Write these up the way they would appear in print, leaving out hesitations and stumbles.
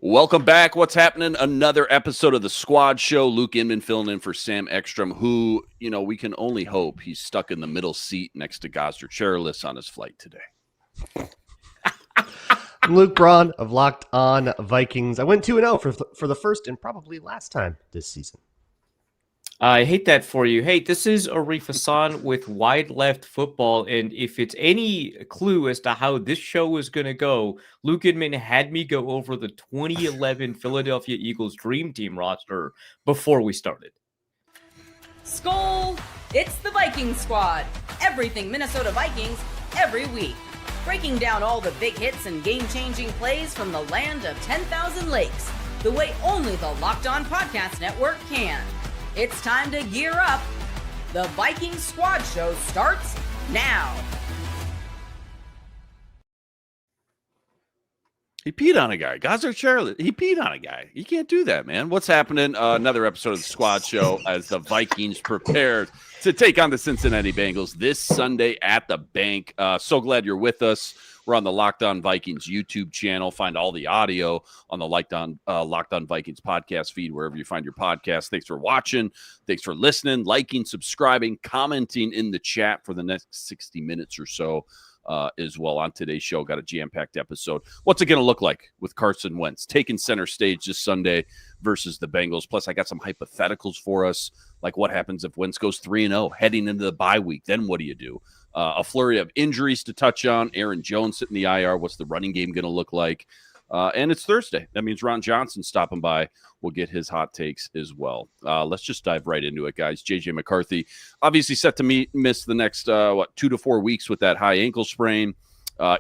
Welcome back. What's happening? Another episode of the Squad Show. Luke Inman filling in for Sam Ekstrom, who, we can only hope he's stuck in the middle seat next to Gosder Chairless on his flight today. I'm Luke Braun of Locked On Vikings. I went 2-0 for the first and probably last time this season. I hate that for you. Hey, this is Arif Hasan with Wide Left Football, and if it's any clue as to how this show is going to go, Luke Inman had me go over the 2011 Philadelphia Eagles Dream Team roster before we started. Skol! It's the Viking Squad. Everything Minnesota Vikings every week. Breaking down all the big hits and game-changing plays from the land of 10,000 lakes, the way only the Locked On Podcast Network can. It's time to gear up. The Viking Squad Show starts now. He peed on a guy. Gosder Chairless. He peed on a guy. You can't do that, man. What's happening? Another episode of the Squad Show as the Vikings prepare to take on the Cincinnati Bengals this Sunday at the bank. So glad you're with us. We're on the Locked On Vikings YouTube channel. Find all the audio on the Locked On Vikings podcast feed, wherever you find your podcast. Thanks for watching. Thanks for listening, liking, subscribing, commenting in the chat for the next 60 minutes or so as well. On today's show, got a jam-packed episode. What's it going to look like with Carson Wentz taking center stage this Sunday versus the Bengals? Plus, I got some hypotheticals for us, like what happens if Wentz goes 3-0 heading into the bye week. Then what do you do? A flurry of injuries to touch on. Aaron Jones sitting in the IR. What's the running game going to look like? And it's Thursday. That means Ron Johnson stopping by. We'll get his hot takes as well. Let's just dive right into it, guys. JJ McCarthy, obviously set to miss the next, 2 to 4 weeks with that high ankle sprain.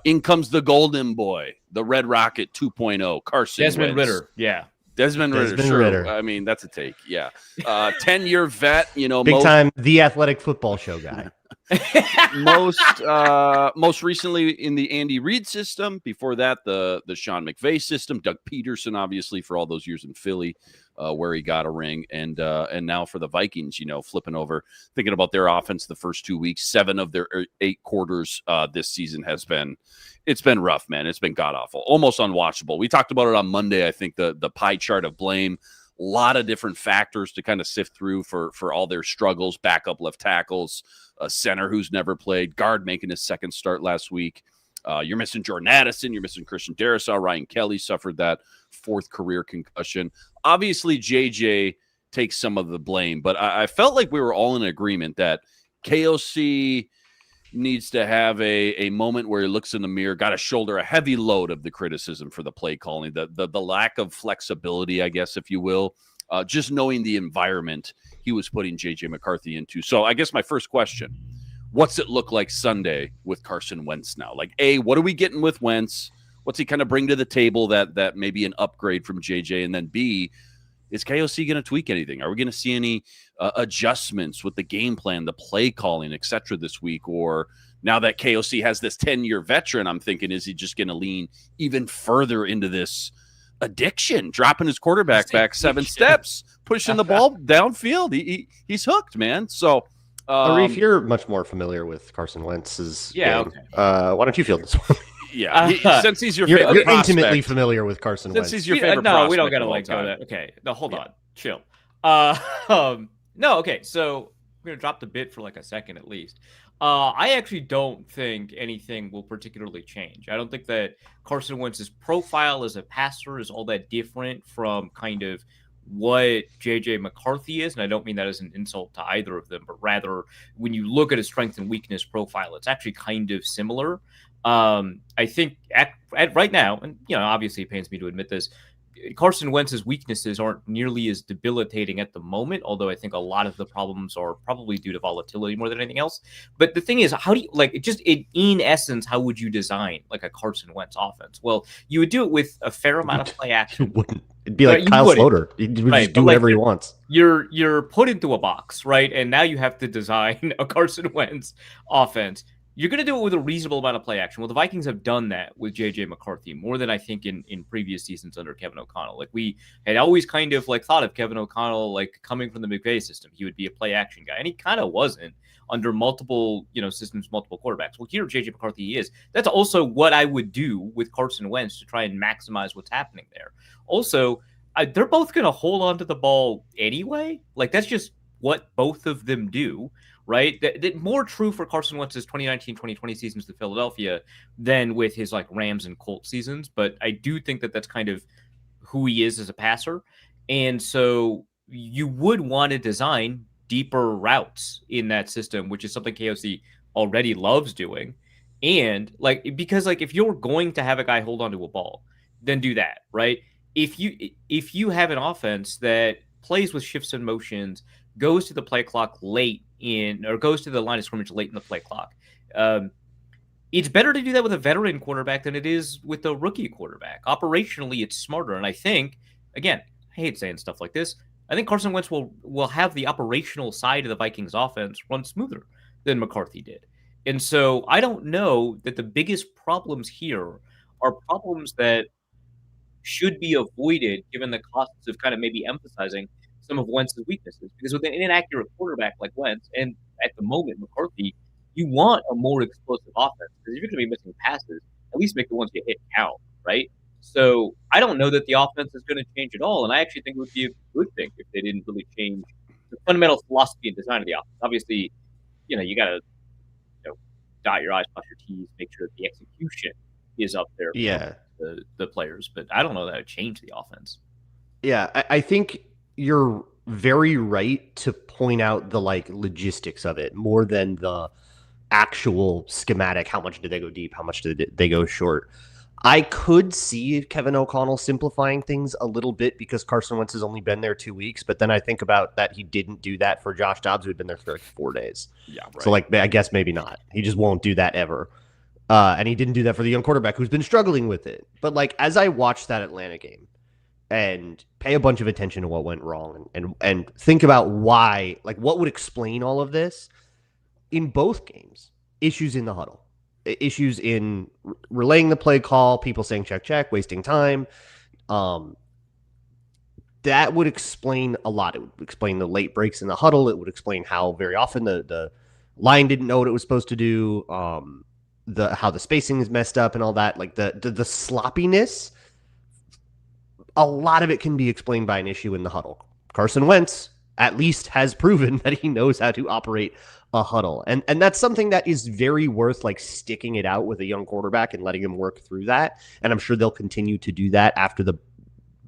In comes the golden boy, the Red Rocket 2.0, Carson Desmond Wentz. Ritter, yeah. Desmond Ritter, sure. Ritter. I mean, that's a take, yeah. 10-year vet, Big time, the Athletic Football Show guy. Most recently in the Andy Reid system. Before that, the Sean McVay system. Doug Peterson, obviously, for all those years in Philly, where he got a ring, and now for the Vikings, flipping over, thinking about their offense. The first 2 weeks, 7 of their 8 quarters this season it's been rough, man. It's been god awful, almost unwatchable. We talked about it on Monday. I think the pie chart of blame. A lot of different factors to kind of sift through for all their struggles. Backup left tackles, a center who's never played, guard making his second start last week. You're missing Jordan Addison. You're missing Christian Darrisaw. Ryan Kelly suffered that 4th career concussion. Obviously, JJ takes some of the blame, but I felt like we were all in agreement that KOC needs to have a moment where he looks in the mirror, got to shoulder a heavy load of the criticism for the play calling, the lack of flexibility, I guess, if you will, just knowing the environment he was putting JJ McCarthy into. So I guess my first question, what's it look like Sunday with Carson Wentz now? Like, A, what are we getting with Wentz? What's he kind of bring to the table that may be an upgrade from JJ? And then B, is KOC going to tweak anything? Are we going to see any adjustments with the game plan, the play calling, et cetera, this week? Or now that KOC has this 10-year veteran, I'm thinking, is he just going to lean even further into this addiction, dropping his quarterback back 7 steps, pushing the ball downfield? He's hooked, man. So, Arif, you're much more familiar with Carson Wentz's game. Okay. Why don't you field this one? Yeah, since he's your you're favorite prospect, intimately familiar with Carson Wentz. Since he's your favorite no, we don't prospect gotta of all go time. that. Okay, no, hold on, chill. No, okay, so we're gonna drop the bit for like a second at least. I actually don't think anything will particularly change. I don't think that Carson Wentz's profile as a passer is all that different from kind of what JJ McCarthy is, and I don't mean that as an insult to either of them, but rather when you look at his strength and weakness profile, it's actually kind of similar. I think at right now, and obviously it pains me to admit this, Carson Wentz's weaknesses aren't nearly as debilitating at the moment, although I think a lot of the problems are probably due to volatility more than anything else. But the thing is, how do you in essence, how would you design like a Carson Wentz offense? Well, you would do it with a fair amount of play action. It'd be like Kyle Sloter. He would just do whatever he wants. You're put into a box, right? And now you have to design a Carson Wentz offense. you're going to do it with a reasonable amount of play action. Well, the Vikings have done that with J.J. McCarthy more than I think in previous seasons under Kevin O'Connell. Like, we had always kind of like thought of Kevin O'Connell like coming from the McVay system. He would be a play action guy, and he kind of wasn't under multiple, systems, multiple quarterbacks. Well, here J.J. McCarthy is. That's also what I would do with Carson Wentz to try and maximize what's happening there. Also, they're both going to hold on to the ball anyway. Like, that's just what both of them do. Right? That more true for Carson Wentz's 2019-2020 seasons with Philadelphia than with his like Rams and Colts seasons. But I do think that that's kind of who he is as a passer. And so you would want to design deeper routes in that system, which is something KOC already loves doing. And because if you're going to have a guy hold on to a ball, then do that, right? If you have an offense that plays with shifts and motions, goes to the play clock late or goes to the line of scrimmage late in the play clock. It's better to do that with a veteran quarterback than it is with a rookie quarterback. Operationally, it's smarter. And I think, again, I hate saying stuff like this, I think Carson Wentz will have the operational side of the Vikings offense run smoother than McCarthy did. And so I don't know that the biggest problems here are problems that should be avoided given the costs of kind of maybe emphasizing some of Wentz's weaknesses. Because with an inaccurate quarterback like Wentz, and at the moment McCarthy, you want a more explosive offense. Because if you're going to be missing passes, at least make the ones you hit count, right? So I don't know that the offense is going to change at all, and I actually think it would be a good thing if they didn't really change the fundamental philosophy and design of the offense. Obviously, you got to dot your I's, cross your T's, make sure that the execution is up there for the players. But I don't know that it would change the offense. Yeah, I think you're very right to point out the logistics of it more than the actual schematic. How much did they go deep? How much did they go short? I could see Kevin O'Connell simplifying things a little bit because Carson Wentz has only been there 2 weeks. But then I think about that he didn't do that for Josh Dobbs, who had been there for 4 days. Yeah, right. So I guess maybe not. He just won't do that ever. And he didn't do that for the young quarterback who's been struggling with it. But as I watched that Atlanta game and pay a bunch of attention to what went wrong and think about why, what would explain all of this in both games, issues in the huddle. Issues in relaying the play call, people saying check, wasting time. That would explain a lot. It would explain the late breaks in the huddle. It would explain how very often the line didn't know what it was supposed to do. How the spacing is messed up and all that. The sloppiness, a lot of it can be explained by an issue in the huddle. Carson Wentz at least has proven that he knows how to operate a huddle. And that's something that is very worth sticking it out with a young quarterback and letting him work through that. And I'm sure they'll continue to do that after the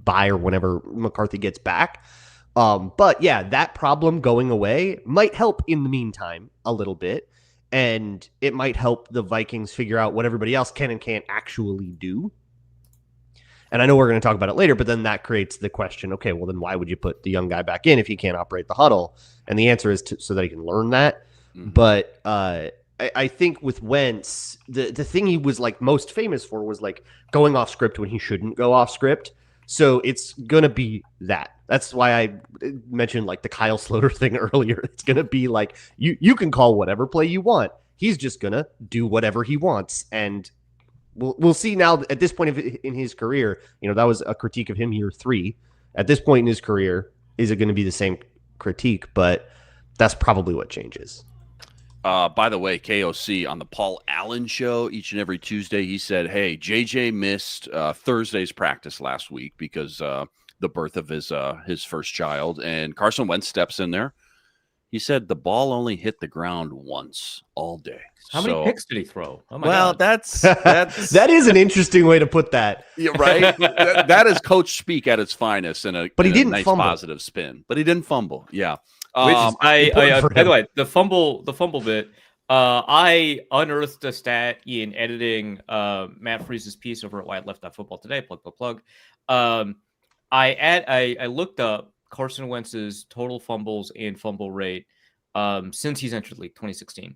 bye or whenever McCarthy gets back. But yeah, that problem going away might help in the meantime a little bit. And it might help the Vikings figure out what everybody else can and can't actually do. And I know we're going to talk about it later, but then that creates the question, okay, well then why would you put the young guy back in if he can't operate the huddle? And the answer is so that he can learn that. Mm-hmm. But I think with Wentz, the thing he was most famous for was going off script when he shouldn't go off script. So it's going to be that. That's why I mentioned the Kyle Sloter thing earlier. It's going to be you can call whatever play you want. He's just going to do whatever he wants. And we'll see now at this point in his career, that was a critique of him year 3. At this point in his career, is it going to be the same critique? But that's probably what changes. By the way, KOC on the Paul Allen show each and every Tuesday, he said, hey, JJ missed Thursday's practice last week because the birth of his first child, and Carson Wentz steps in there. He said the ball only hit the ground once all day. How many picks did he throw? Oh my God. that's that is an interesting way to put that. Yeah, right. that is coach speak at its finest, but he didn't nice fumble. Positive spin. But he didn't fumble. Yeah. Which is, by the way, the fumble bit. I unearthed a stat in editing Matt Freese's piece over at WideLeft.Football today. Plug. I looked up Carson Wentz's total fumbles and fumble rate since he's entered league 2016,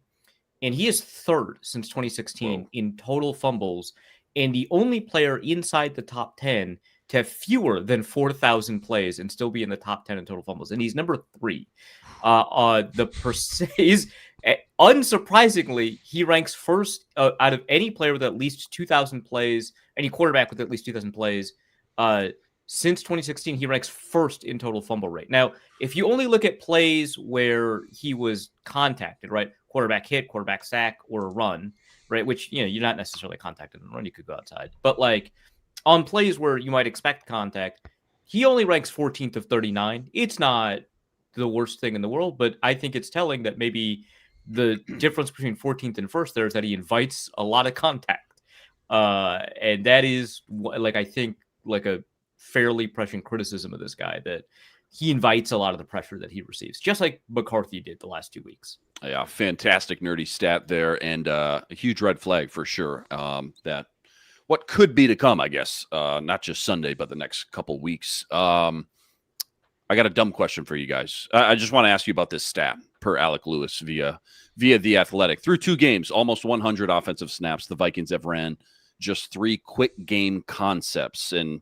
and he is third since 2016 in total fumbles, and the only player inside the top 10 to have fewer than 4,000 plays and still be in the top 10 in total fumbles, and he's number 3. Unsurprisingly, he ranks first out of any player with at least 2,000 plays, any quarterback with at least 2,000 plays. Since 2016, he ranks first in total fumble rate. Now, if you only look at plays where he was contacted, right? Quarterback hit, quarterback sack, or a run, right? Which, you're not necessarily contacted in a run. You could go outside. But like on plays where you might expect contact, he only ranks 14th of 39. It's not the worst thing in the world, but I think it's telling that maybe the difference between 14th and first there is that he invites a lot of contact. And that is I think a fairly prescient criticism of this guy, that he invites a lot of the pressure that he receives, just like McCarthy did the last 2 weeks. Yeah, fantastic nerdy stat there, and a huge red flag for sure. That what could be to come, I guess, not just Sunday, but the next couple weeks. I got a dumb question for you guys. I just want to ask you about this stat per Alec Lewis via The Athletic. Through 2 games, almost 100 offensive snaps, the Vikings have ran just 3 quick game concepts, and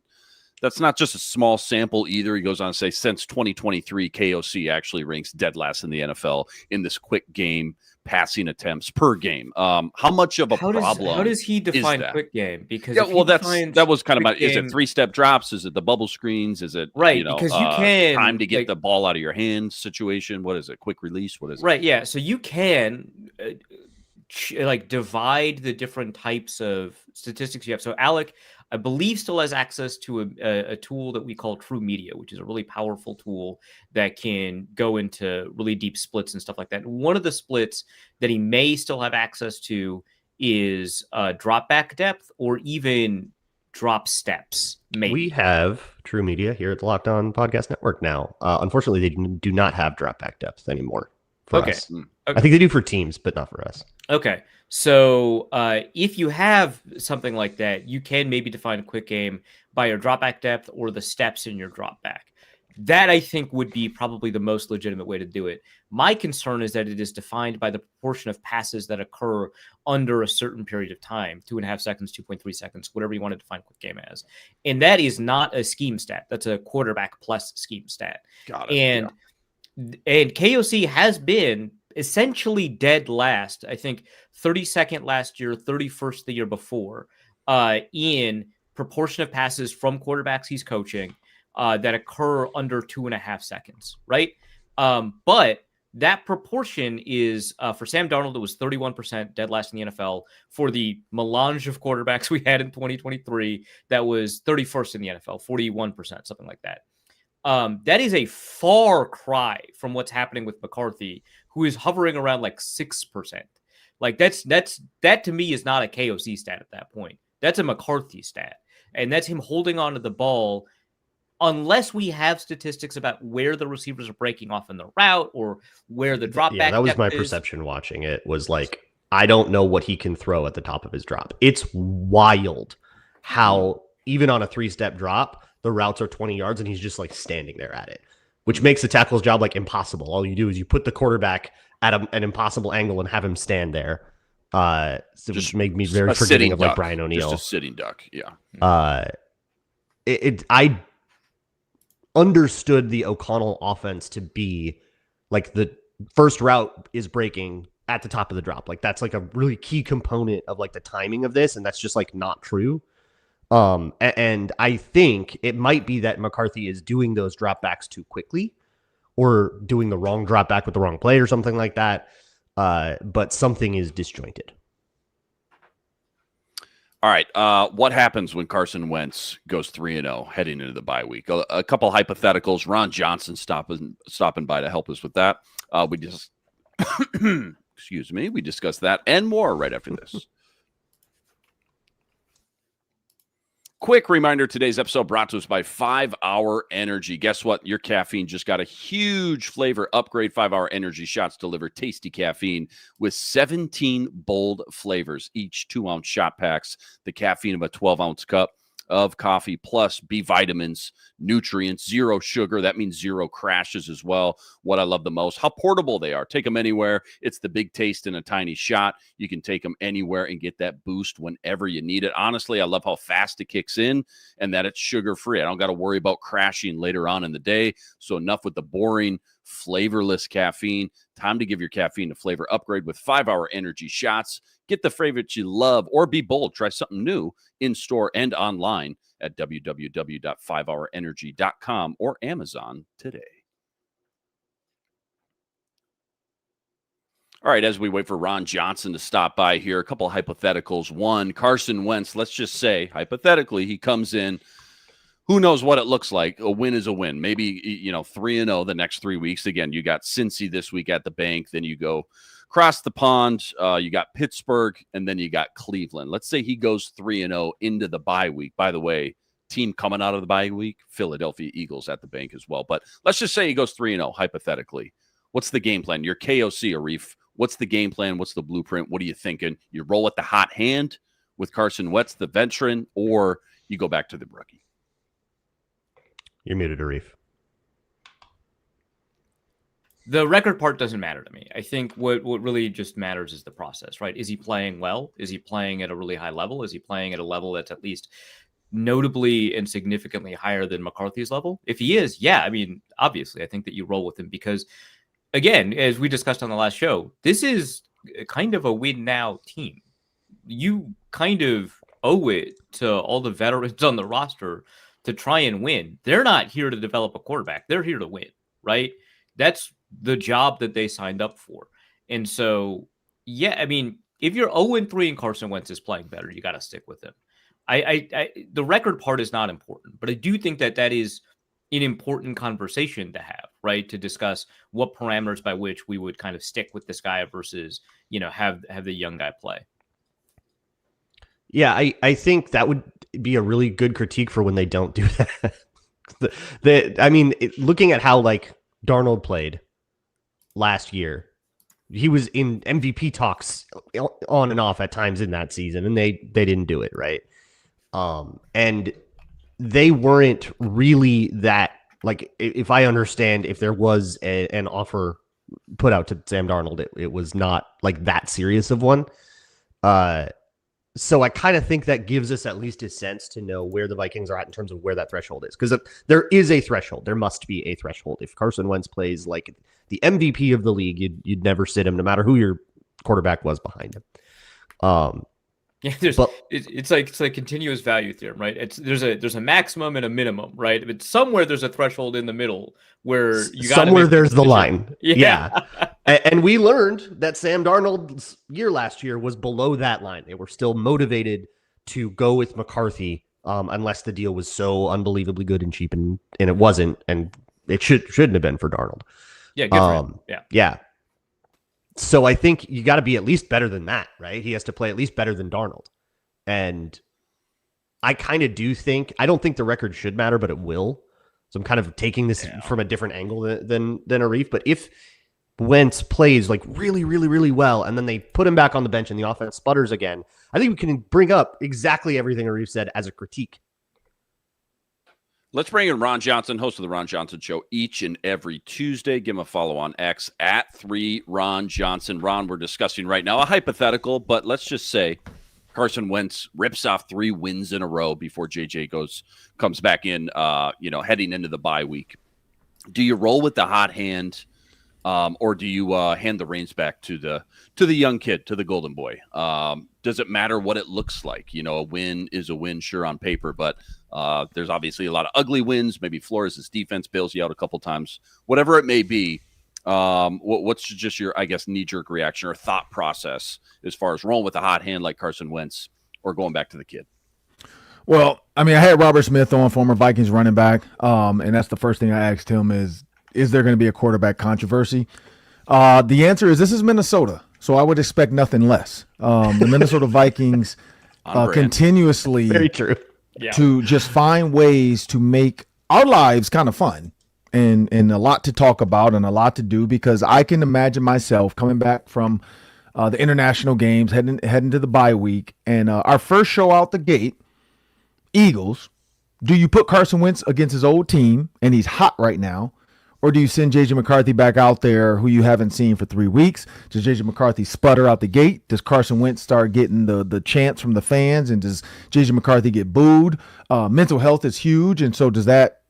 that's not just a small sample either. He goes on to say, since 2023, KOC actually ranks dead last in the NFL in this quick game passing attempts per game. How much of a problem? How does he define quick game? Because that was kind of my. Is it 3-step drops? Is it the bubble screens? Is it right? Because you can time to get the ball out of your hands situation. What is it? Quick release. What is it? Right. Yeah. So you can divide the different types of statistics you have. So Alec, I believe, still has access to a tool that we call True Media, which is a really powerful tool that can go into really deep splits and stuff like that. And one of the splits that he may still have access to is drop back depth or even drop steps. Maybe. We have True Media here at the Locked On Podcast Network now. Unfortunately, they do not have drop back depth anymore for us. Okay. I think they do for teams, but not for us. Okay. So if you have something like that, you can maybe define a quick game by your drop back depth or the steps in your drop back. That, I think, would be probably the most legitimate way to do it. My concern is that it is defined by the proportion of passes that occur under a certain period of time, 2.5 seconds, 2.3 seconds, whatever you want to define quick game as. And that is not a scheme stat. That's a quarterback plus scheme stat. Got it. And KOC has been essentially dead last, I think 32nd last year, 31st the year before, in proportion of passes from quarterbacks he's coaching that occur under 2.5 seconds, right? But that proportion is, for Sam Darnold, it was 31% dead last in the NFL. For the melange of quarterbacks we had in 2023, that was 31st in the NFL, 41%, something like that. That is a far cry from what's happening with McCarthy, who is hovering around like 6%. Like that to me is not a KOC stat at that point. That's a McCarthy stat. And that's him holding on to the ball, unless we have statistics about where the receivers are breaking off in the route or where the drop back. Yeah, that was my perception watching it, was like, I don't know what he can throw at the top of his drop. It's wild how even on a 3-step drop, the routes are 20 yards and he's just like standing there at it, which makes the tackle's job like impossible. All you do is you put the quarterback at an impossible angle and have him stand there. So just make me very forgiving of like Brian O'Neill. Just a sitting duck. Yeah. I understood the O'Connell offense to be like the first route is breaking at the top of the drop. Like that's like a really key component of like the timing of this. And that's just like not true. And I think it might be that McCarthy is doing those dropbacks too quickly or doing the wrong drop back with the wrong play or something like that. But something is disjointed. All right. What happens when Carson Wentz goes 3-0 heading into the bye week? A couple hypotheticals. Ron Johnson stopping by to help us with that. We just, excuse me. We discussed that and more right after this. Quick reminder, today's episode brought to us by 5 Hour Energy. Guess what? Your caffeine just got a huge flavor upgrade. 5 Hour Energy shots deliver tasty caffeine with 17 bold flavors, each 2-ounce shot packs, the caffeine of a 12-ounce cup of coffee, plus B vitamins, nutrients, 0 sugar. That means 0 crashes as well. What I love the most, how portable they are. Take them anywhere. It's the big taste in a tiny shot. You can take them anywhere and get that boost whenever you need it. Honestly, I love how fast it kicks in and that it's sugar-free. I don't got to worry about crashing later on in the day. So enough with the boring flavorless caffeine. Time to give your caffeine a flavor upgrade with 5-Hour Energy shots. Get the favorite you love or be bold. Try something new in-store and online at www.5hourenergy.com or Amazon today. All right, as we wait for Ron Johnson to stop by here, a couple of hypotheticals. One, Carson Wentz, let's just say, hypothetically, he comes in. Who knows what it looks like? A win is a win. Maybe, 3-0 the next 3 weeks. Again, you got Cincy this week at the bank. Then you go across the pond. You got Pittsburgh, and then you got Cleveland. Let's say he goes 3-0 into the bye week. By the way, team coming out of the bye week, Philadelphia Eagles at the bank as well. But let's just say he goes 3-0, hypothetically. What's the game plan? Your KOC, Arif. What's the game plan? What's the blueprint? What are you thinking? You roll with the hot hand with Carson Wentz, the veteran, or you go back to the rookie? You're muted, Arif. The record part doesn't matter to me. I think what really just matters is the process, right? Is he playing well? Is he playing at a really high level? Is he playing at a level that's at least notably and significantly higher than McCarthy's level? If he is, yeah, I mean, obviously, I think that you roll with him because, again, as we discussed on the last show, this is kind of a win-now team. You kind of owe it to all the veterans on the roster to try and win. They're not here to develop a quarterback. They're here to win, right? That's the job that they signed up for. And so, yeah, I mean, if you're 0-3 and Carson Wentz is playing better, you got to stick with him. The record part is not important, but I do think that is an important conversation to have, right? To discuss what parameters by which we would kind of stick with this guy versus, have the young guy play. Yeah, I think that would be a really good critique for when they don't do that. Looking at how Darnold played last year, he was in MVP talks on and off at times in that season, and they didn't do it, right? And they weren't really that, if I understand, if there was an offer put out to Sam Darnold, it was not that serious of one. So I kind of think that gives us at least a sense to know where the Vikings are at in terms of where that threshold is. Because there is a threshold. There must be a threshold. If Carson Wentz plays like the MVP of the league, you'd never sit him, no matter who your quarterback was behind him. Yeah, it's like continuous value theorem, right? There's a maximum and a minimum, right? But somewhere there's a threshold in the middle where you got somewhere there's the line. Yeah. And we learned that Sam Darnold's year last year was below that line. They were still motivated to go with McCarthy unless the deal was so unbelievably good and cheap, and it wasn't, and it shouldn't have been for Darnold. Yeah, good for him. Yeah. So I think you got to be at least better than that, right? He has to play at least better than Darnold. And I kind of do think, I don't think the record should matter, but it will. So I'm kind of taking this from a different angle than Arif. But if Wentz plays really, really, really well, and then they put him back on the bench and the offense sputters again, I think we can bring up exactly everything Arif said as a critique. Let's bring in Ron Johnson, host of the Ron Johnson Show, each and every Tuesday. Give him a follow on X at 3Ron Johnson. Ron, we're discussing right now a hypothetical, but let's just say Carson Wentz rips off 3 wins in a row before JJ comes back in, heading into the bye week. Do you roll with the hot hand, or do you hand the reins back to the young kid, to the golden boy? Does it matter what it looks like? A win is a win, sure, on paper, but there's obviously a lot of ugly wins. Maybe Flores' defense bails you out a couple times. Whatever it may be, what's just your, I guess, knee-jerk reaction or thought process as far as rolling with a hot hand like Carson Wentz or going back to the kid? Well, I had Robert Smith on, former Vikings running back, and that's the first thing I asked him is there going to be a quarterback controversy? The answer is this is Minnesota, so I would expect nothing less. The Minnesota Vikings continuously Very true. to just find ways to make our lives kind of fun and a lot to talk about and a lot to do, because I can imagine myself coming back from the international games, heading to the bye week, and our first show out the gate, Eagles. Do you put Carson Wentz against his old team, and he's hot right now, or do you send J.J. McCarthy back out there, who you haven't seen for 3 weeks? Does J.J. McCarthy sputter out the gate? Does Carson Wentz start getting the chants from the fans? And does J.J. McCarthy get booed? Mental health is huge, and so does that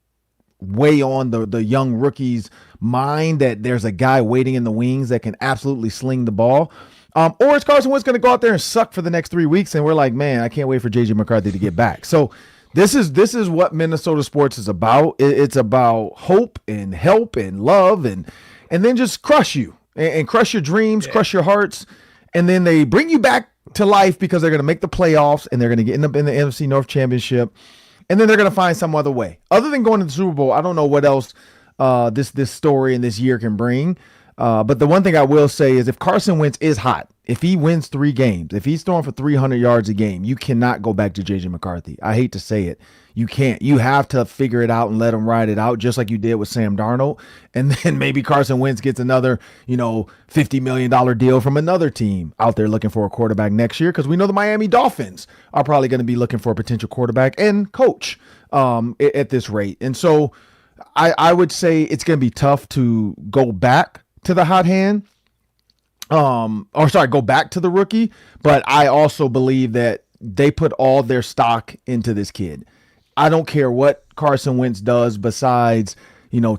weigh on the young rookie's mind that there's a guy waiting in the wings that can absolutely sling the ball. Or is Carson Wentz going to go out there and suck for the next 3 weeks? And we're like, man, I can't wait for JJ McCarthy to get back. So this is what Minnesota sports is about. It's about hope and help and love and then just crush you and crush your dreams, crush your hearts. And then they bring you back to life because they're going to make the playoffs and they're going to end up in the NFC North Championship. And then they're going to find some other way. Other than going to the Super Bowl, I don't know what else this story and this year can bring. But the one thing I will say is if Carson Wentz is hot, if he wins 3 games, if he's throwing for 300 yards a game, you cannot go back to JJ McCarthy. I hate to say it. You can't. You have to figure it out and let him ride it out just like you did with Sam Darnold. And then maybe Carson Wentz gets another, $50 million deal from another team out there looking for a quarterback next year because we know the Miami Dolphins are probably going to be looking for a potential quarterback and coach at this rate. And so I would say it's going to be tough to go back to the hot hand. Go back to the rookie. But I also believe that they put all their stock into this kid. I don't care what Carson Wentz does besides,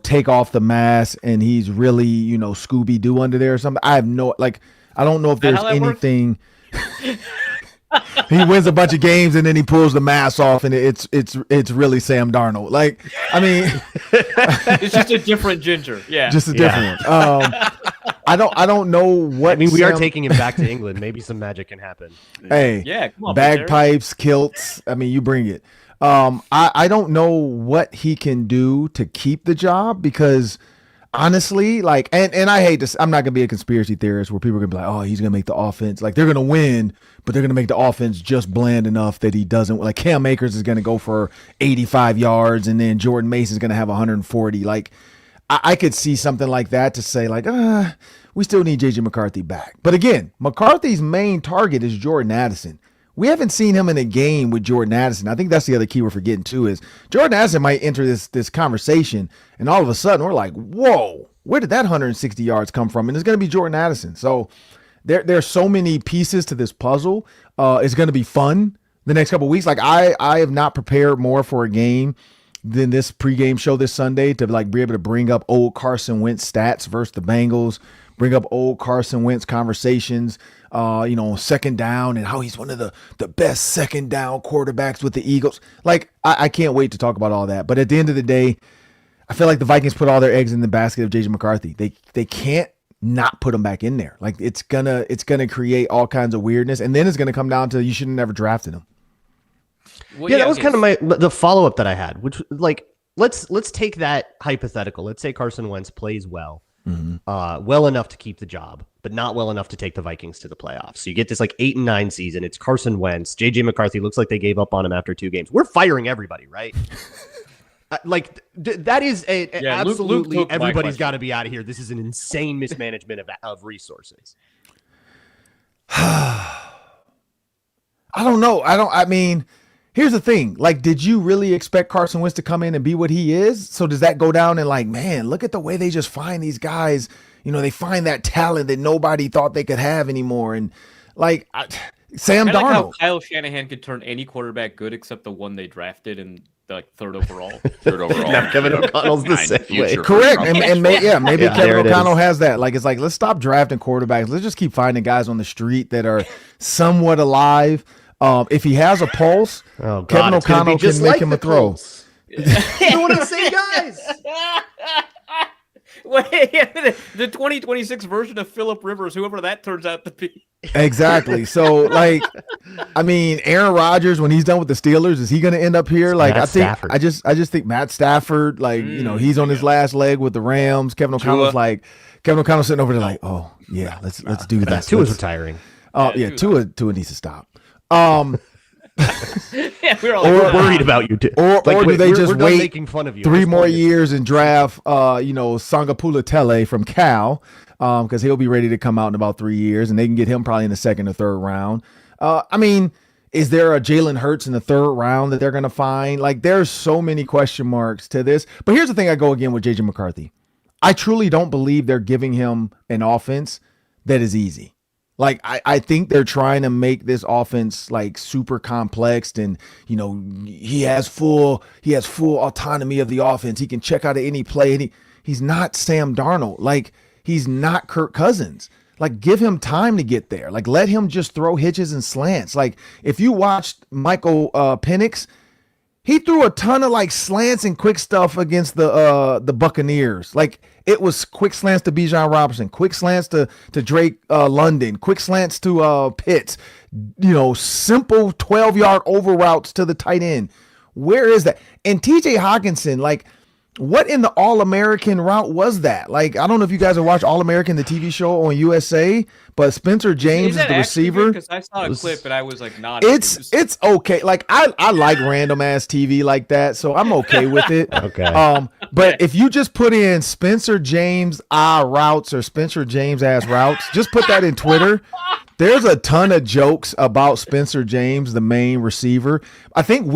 take off the mask and he's really, Scooby-Doo under there or something. I don't know if there's anything. He wins a bunch of games and then he pulls the mask off and it's really Sam Darnold. It's just a different ginger. Yeah. Just a different one. I don't know what. we are taking him back to England. Maybe some magic can happen. Hey, yeah, come on, bagpipes, kilts. you bring it. I don't know what he can do to keep the job because honestly, and I hate this. I'm not gonna be a conspiracy theorist where people are gonna be like, oh, he's gonna make the offense. They're gonna win, but they're gonna make the offense just bland enough that he doesn't. Like Cam Akers is gonna go for 85 yards, and then Jordan Mason's gonna have 140. I could see something like that to say we still need JJ McCarthy back. But again, McCarthy's main target is Jordan Addison. We haven't seen him in a game with Jordan Addison. I think that's the other key we're forgetting too is Jordan Addison might enter this conversation and all of a sudden we're like, whoa, where did that 160 yards come from? And it's going to be Jordan Addison. So there's so many pieces to this puzzle. It's going to be fun the next couple of weeks. I have not prepared more for a game than this pregame show this Sunday to be able to bring up old Carson Wentz stats versus the Bengals, bring up old Carson Wentz conversations, second down and how he's one of the best second down quarterbacks with the Eagles. I can't wait to talk about all that. But at the end of the day, I feel like the Vikings put all their eggs in the basket of JJ McCarthy. They can't not put him back in there. It's gonna create all kinds of weirdness, and then it's gonna come down to you should have never drafted him. Well, that was kind of the follow up that I had, which let's take that hypothetical. Let's say Carson Wentz plays well. Well enough to keep the job, but not well enough to take the Vikings to the playoffs. So you get this 8-9 season. It's Carson Wentz. JJ McCarthy looks like they gave up on him after 2 games. We're firing everybody, right? That is absolutely Luke, everybody's got to be out of here. This is an insane mismanagement of resources. I don't know. Here's the thing. Did you really expect Carson Wentz to come in and be what he is? So does that go down and man, look at the way they just find these guys. They find that talent that nobody thought they could have anymore. And Sam Darnold. How Kyle Shanahan could turn any quarterback good except the one they drafted in third overall. Now Kevin O'Connell's the same way. Correct. Maybe Kevin O'Connell has that. Let's stop drafting quarterbacks. Let's just keep finding guys on the street that are somewhat alive. If he has a pulse, Kevin O'Connell can make him a throw. You want to say, guys? Wait, the 2026 version of Phillip Rivers, whoever that turns out to be. Exactly. So, Aaron Rodgers, when he's done with the Steelers, is he going to end up here? I just think Matt Stafford, he's on his last leg with the Rams. Kevin O'Connell's sitting over there oh yeah, let's do this. Tua's retiring. Tua needs to stop. We're all worried about you too. Or do they just wait making fun of you 3 more years and draft Sangapula Tele from Cal because he'll be ready to come out in about 3 years and they can get him probably in the 2nd or 3rd round. Is there a Jalen Hurts in the 3rd round that they're going to find? There's so many question marks to this. But here's the thing I go again with JJ McCarthy. I truly don't believe they're giving him an offense that is easy. I think they're trying to make this offense super complex and, he has full autonomy of the offense. He can check out of any play. And He's not Sam Darnold. Like, he's not Kirk Cousins. Like, give him time to get there. Like, let him just throw hitches and slants. Like, if you watched Michael Penix, he threw a ton of like slants and quick stuff against the Buccaneers. Like, it was quick slants to Bijan Robinson, quick slants to Drake London, quick slants to Pitts, simple 12-yard over routes to the tight end. Where is that? And TJ Hawkinson, like, what in the All-American route was that? Like, I don't know if you guys have watched All-American, the TV show on USA, but Spencer James is the receiver. Because I saw a clip and I was like, not. It's okay. Like, I like random ass TV like that, so I'm okay with it. Okay. But if you just put in Spencer James routes or Spencer James ass routes, just put that in Twitter. There's a ton of jokes about Spencer James, the main receiver. I think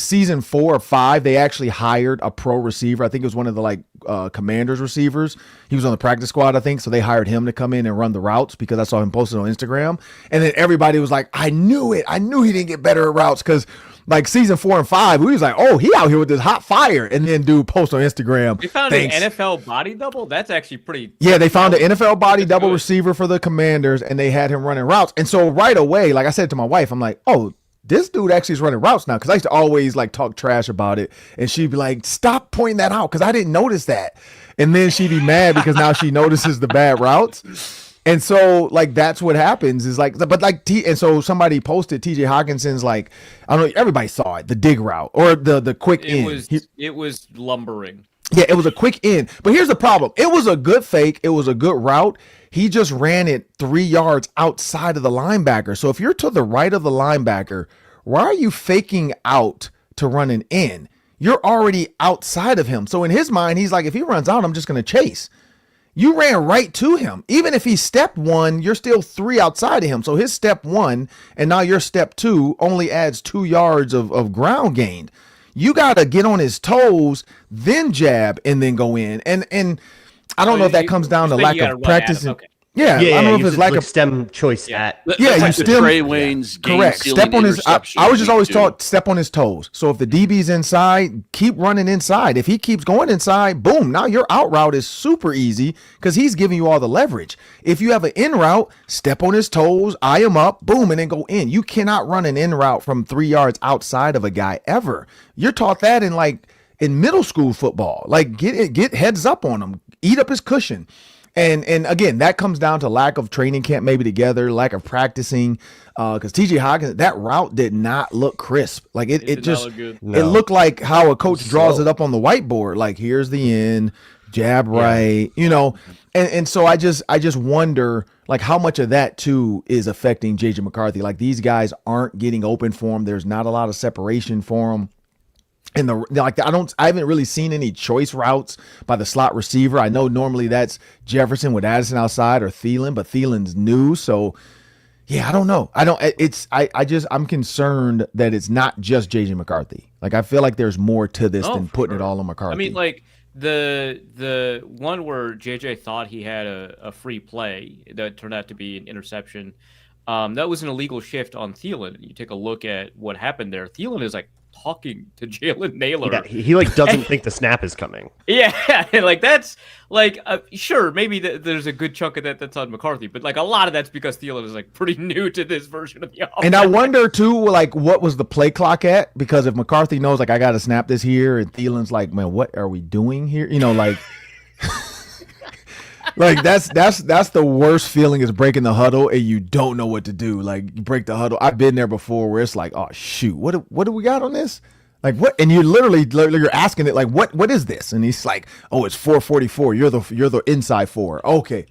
season 4 or 5, they actually hired a pro receiver. I think it was one of the Commanders receivers. He was on the practice squad, I think. So they hired him to come in and run the routes because I saw him posted on Instagram. And then everybody was like, I knew it. I knew he didn't get better at routes because like season 4 and 5, we was like, oh, he out here with this hot fire. And then dude post on Instagram. They found an NFL body double? That's actually pretty. Yeah, they found an NFL body double receiver for the Commanders, and they had him running routes. And so right away, like I said to my wife, I'm like, oh, this dude actually is running routes now. Because I used to always like talk trash about it. And she'd be like, stop pointing that out because I didn't notice that. And then she'd be mad because now she notices the bad routes. And so, like, that's what happens is like, but like, and so somebody posted TJ Hawkinson's like, I don't know, everybody saw it, the dig route or the quick in. It was lumbering. Yeah, it was a quick in. But here's the problem. It was a good fake. It was a good route. He just ran it 3 yards outside of the linebacker. So if you're to the right of the linebacker, why are you faking out to run an in? You're already outside of him. So in his mind, he's like, if he runs out, I'm just going to chase. You ran right to him. Even if he stepped 1, you're still 3 outside of him. So his step 1 and now your step 2 only adds 2 yards of ground gained. You got to get on his toes, then jab, and then go in. And I don't know if that comes down to lack of practice. Okay. Yeah, I don't know if it's lack of stem choice at. Yeah, you still Trey Wayne's correct. Step on his. I was just always taught step on his toes. So if the DB's inside, keep running inside. If he keeps going inside, boom! Now your out route is super easy because he's giving you all the leverage. If you have an in route, step on his toes, eye him up, boom, and then go in. You cannot run an in route from 3 yards outside of a guy ever. You're taught that in middle school football. Like get heads up on him, eat up his cushion. And again, that comes down to lack of training camp maybe together, lack of practicing. Because TJ Hawkins, that route did not look crisp. Like it just look good. No. It looked like how a coach draws it up on the whiteboard. Like here's the end, jab right, And so I just wonder like how much of that too is affecting JJ McCarthy. Like these guys aren't getting open for him. There's not a lot of separation for him. And I haven't really seen any choice routes by the slot receiver. I know normally that's Jefferson with Addison outside or Thielen, but Thielen's new. So yeah, I don't know. I'm concerned that it's not just JJ McCarthy. Like I feel like there's more to this than putting it all on McCarthy. I mean, like the one where JJ thought he had a free play that turned out to be an interception. That was an illegal shift on Thielen. You take a look at what happened there. Thielen is like talking to Jalen Naylor. Yeah, he like doesn't think the snap is coming. Yeah, like that's like sure, maybe there's a good chunk of that's on McCarthy, but like a lot of that's because Thielen is like pretty new to this version of the offense. And I wonder too, like what was the play clock at? Because if McCarthy knows like I got to snap this here, and Thielen's like, man, what are we doing here? Like. Like that's the worst feeling is breaking the huddle and you don't know what to do. Like you break the huddle. I've been there before where it's like, oh shoot, what do we got on this? Like what? And you're asking it like what is this? And he's like, oh, it's 444. You're the inside 4. Okay.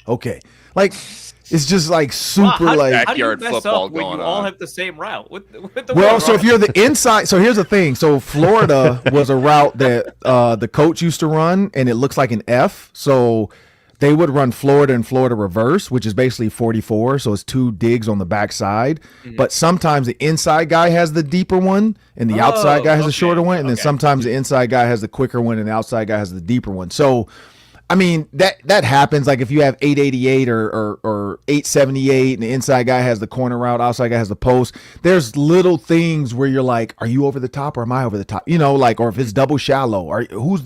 Like it's just like super backyard football when going you on. all have the same route. So if you're the inside, so here's the thing. So Florida was a route that the coach used to run, and it looks like an F. So they would run Florida and Florida reverse, which is basically 44. So it's 2 digs on the backside. Mm-hmm. But sometimes the inside guy has the deeper one and the outside guy has the shorter one. And then sometimes the inside guy has the quicker one and the outside guy has the deeper one. So I mean, that happens. Like if you have 888 or 878 and the inside guy has the corner route, outside guy has the post, there's little things where you're like, are you over the top or am I over the top? Like, or if it's double shallow, or who's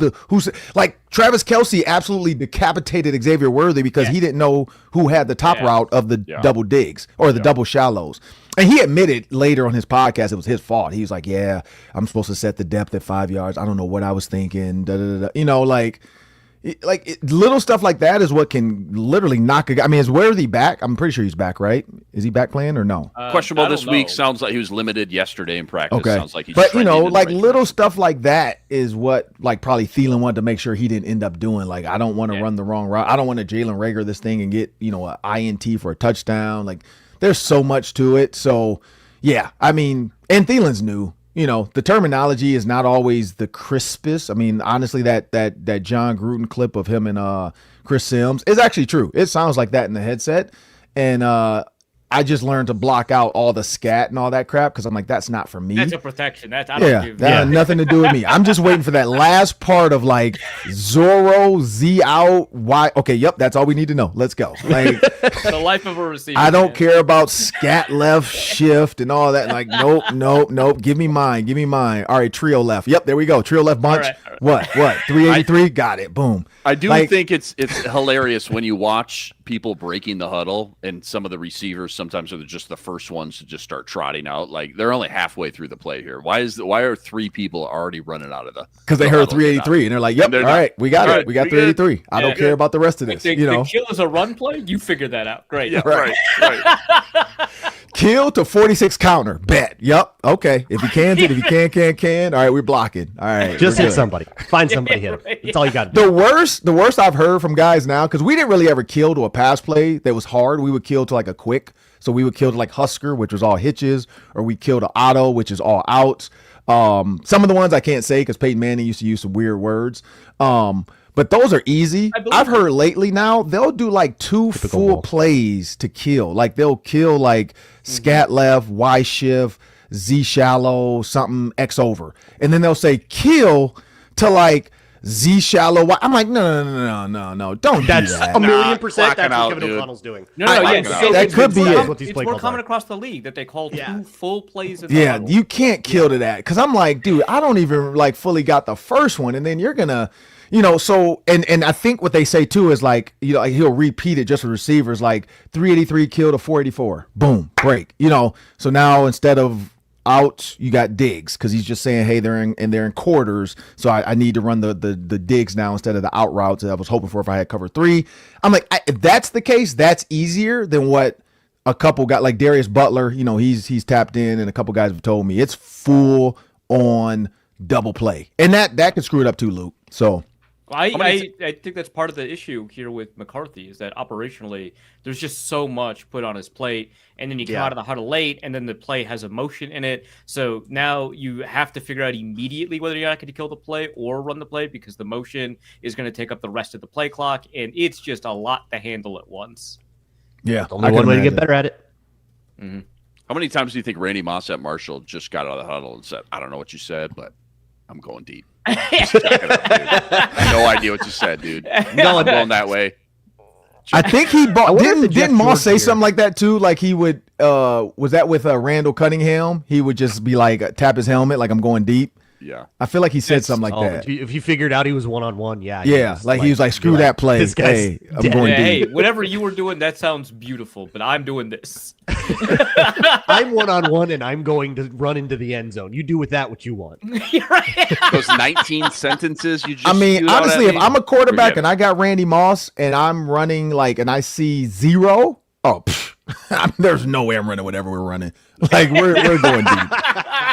like Travis Kelce absolutely decapitated Xavier Worthy because he didn't know who had the top route of the double digs or the double shallows. And he admitted later on his podcast it was his fault. He was like, yeah, I'm supposed to set the depth at 5 yards. I don't know what I was thinking. Little stuff like that is what can literally knock a guy. I mean, is Worthy back? I'm pretty sure he's back, right? Is he back playing or no? Questionable this week. Sounds like he was limited yesterday in practice. Okay. Sounds like he's but little stuff like that is what probably Thielen wanted to make sure he didn't end up doing. Like, I don't want to run the wrong route. I don't want to Jalen Reagor this thing and get, an INT for a touchdown. Like, there's so much to it. So, yeah, I mean, and Thielen's new. The terminology is not always the crispest. I mean, honestly, that John Gruden clip of him and Chris Sims is actually true. It sounds like that in the headset. And I just learned to block out all the scat and all that crap because I'm like, that's not for me. That's a protection. That had nothing to do with me. I'm just waiting for that last part of like Zorro, Z out, Y. Okay, yep, that's all we need to know. Let's go. Like the life of a receiver. I don't care about scat left, shift, and all that. Like, nope. Give me mine. All right, trio left. Yep, there we go. Trio left bunch. All right. What? 383? Got it. Boom. I do think it's hilarious when you watch people breaking the huddle and some of the receivers sometimes are just the first ones to just start trotting out. Like they're only halfway through the play here. Why are 3 people already running out of the? Because they heard 383 and they're like, "Yep, all right, we got it. We got 383. I don't care about the rest of this." The kill is a run play. You figured that out. Great. Yeah, right. Kill to 46 counter. Bet. Yep. Okay. If you can, if you can. All right, we're blocking. All right. Just hit somebody. Find somebody hit him. That's all you got to do. The worst I've heard from guys now, because we didn't really ever kill to a pass play that was hard. We would kill to like a quick. So we would kill to like Husker, which was all hitches, or we kill to Otto, which is all outs. Some of the ones I can't say because Peyton Manning used to use some weird words. But those are easy. I've heard lately now they'll do like 2 full plays to kill. Like they'll kill like scat left, Y shift, Z shallow, something X over. And then they'll say kill to like Z shallow Y. I'm like, no. Don't do that. That's 1,000,000%. That's what Kevin O'Connell's doing. No. That could be it. It's more common across the league that they call 2 full plays. You can't kill to that. Because I'm like, dude, I don't even like fully got the first one. And then you're going to, so, and I think what they say too is like, like he'll repeat it just for receivers, like 383 kill to 484. Boom, break. So now instead of outs, you got digs because he's just saying, hey, they're in quarters, so I need to run the digs now instead of the out routes that I was hoping for if I had cover 3. I'm like, if that's the case, that's easier than what a couple got, like Darius Butler. He's tapped in, and a couple guys have told me it's full on double play, and that could screw it up too, Luke. So. I think that's part of the issue here with McCarthy is that operationally there's just so much put on his plate, and then you come out of the huddle late, and then the play has emotion in it. So now you have to figure out immediately whether you're not going to kill the play or run the play because the motion is going to take up the rest of the play clock, and it's just a lot to handle at once. Yeah, only one way to get better at it. Mm-hmm. How many times do you think Randy Moss at Marshall just got out of the huddle and said, "I don't know what you said, but I'm going deep." No idea what you said, dude. No, I'm going that way. I think he bought. Didn't Moss say something like that too? Like he would. Was that with Randall Cunningham? He would just be like tap his helmet, like I'm going deep. Yeah, I feel like he said something like that. If he figured out he was 1-on-1, he was like, screw that play. This guy's hey, I'm going deep. Hey, whatever you were doing, that sounds beautiful, but I'm doing this. I'm 1-on-1, and I'm going to run into the end zone. You do with that what you want. You're right. Those 19 sentences you just. I mean, honestly, if I'm a quarterback and I got Randy Moss and I'm running and I see 0, there's no way I'm running whatever we're running. Like we're going deep.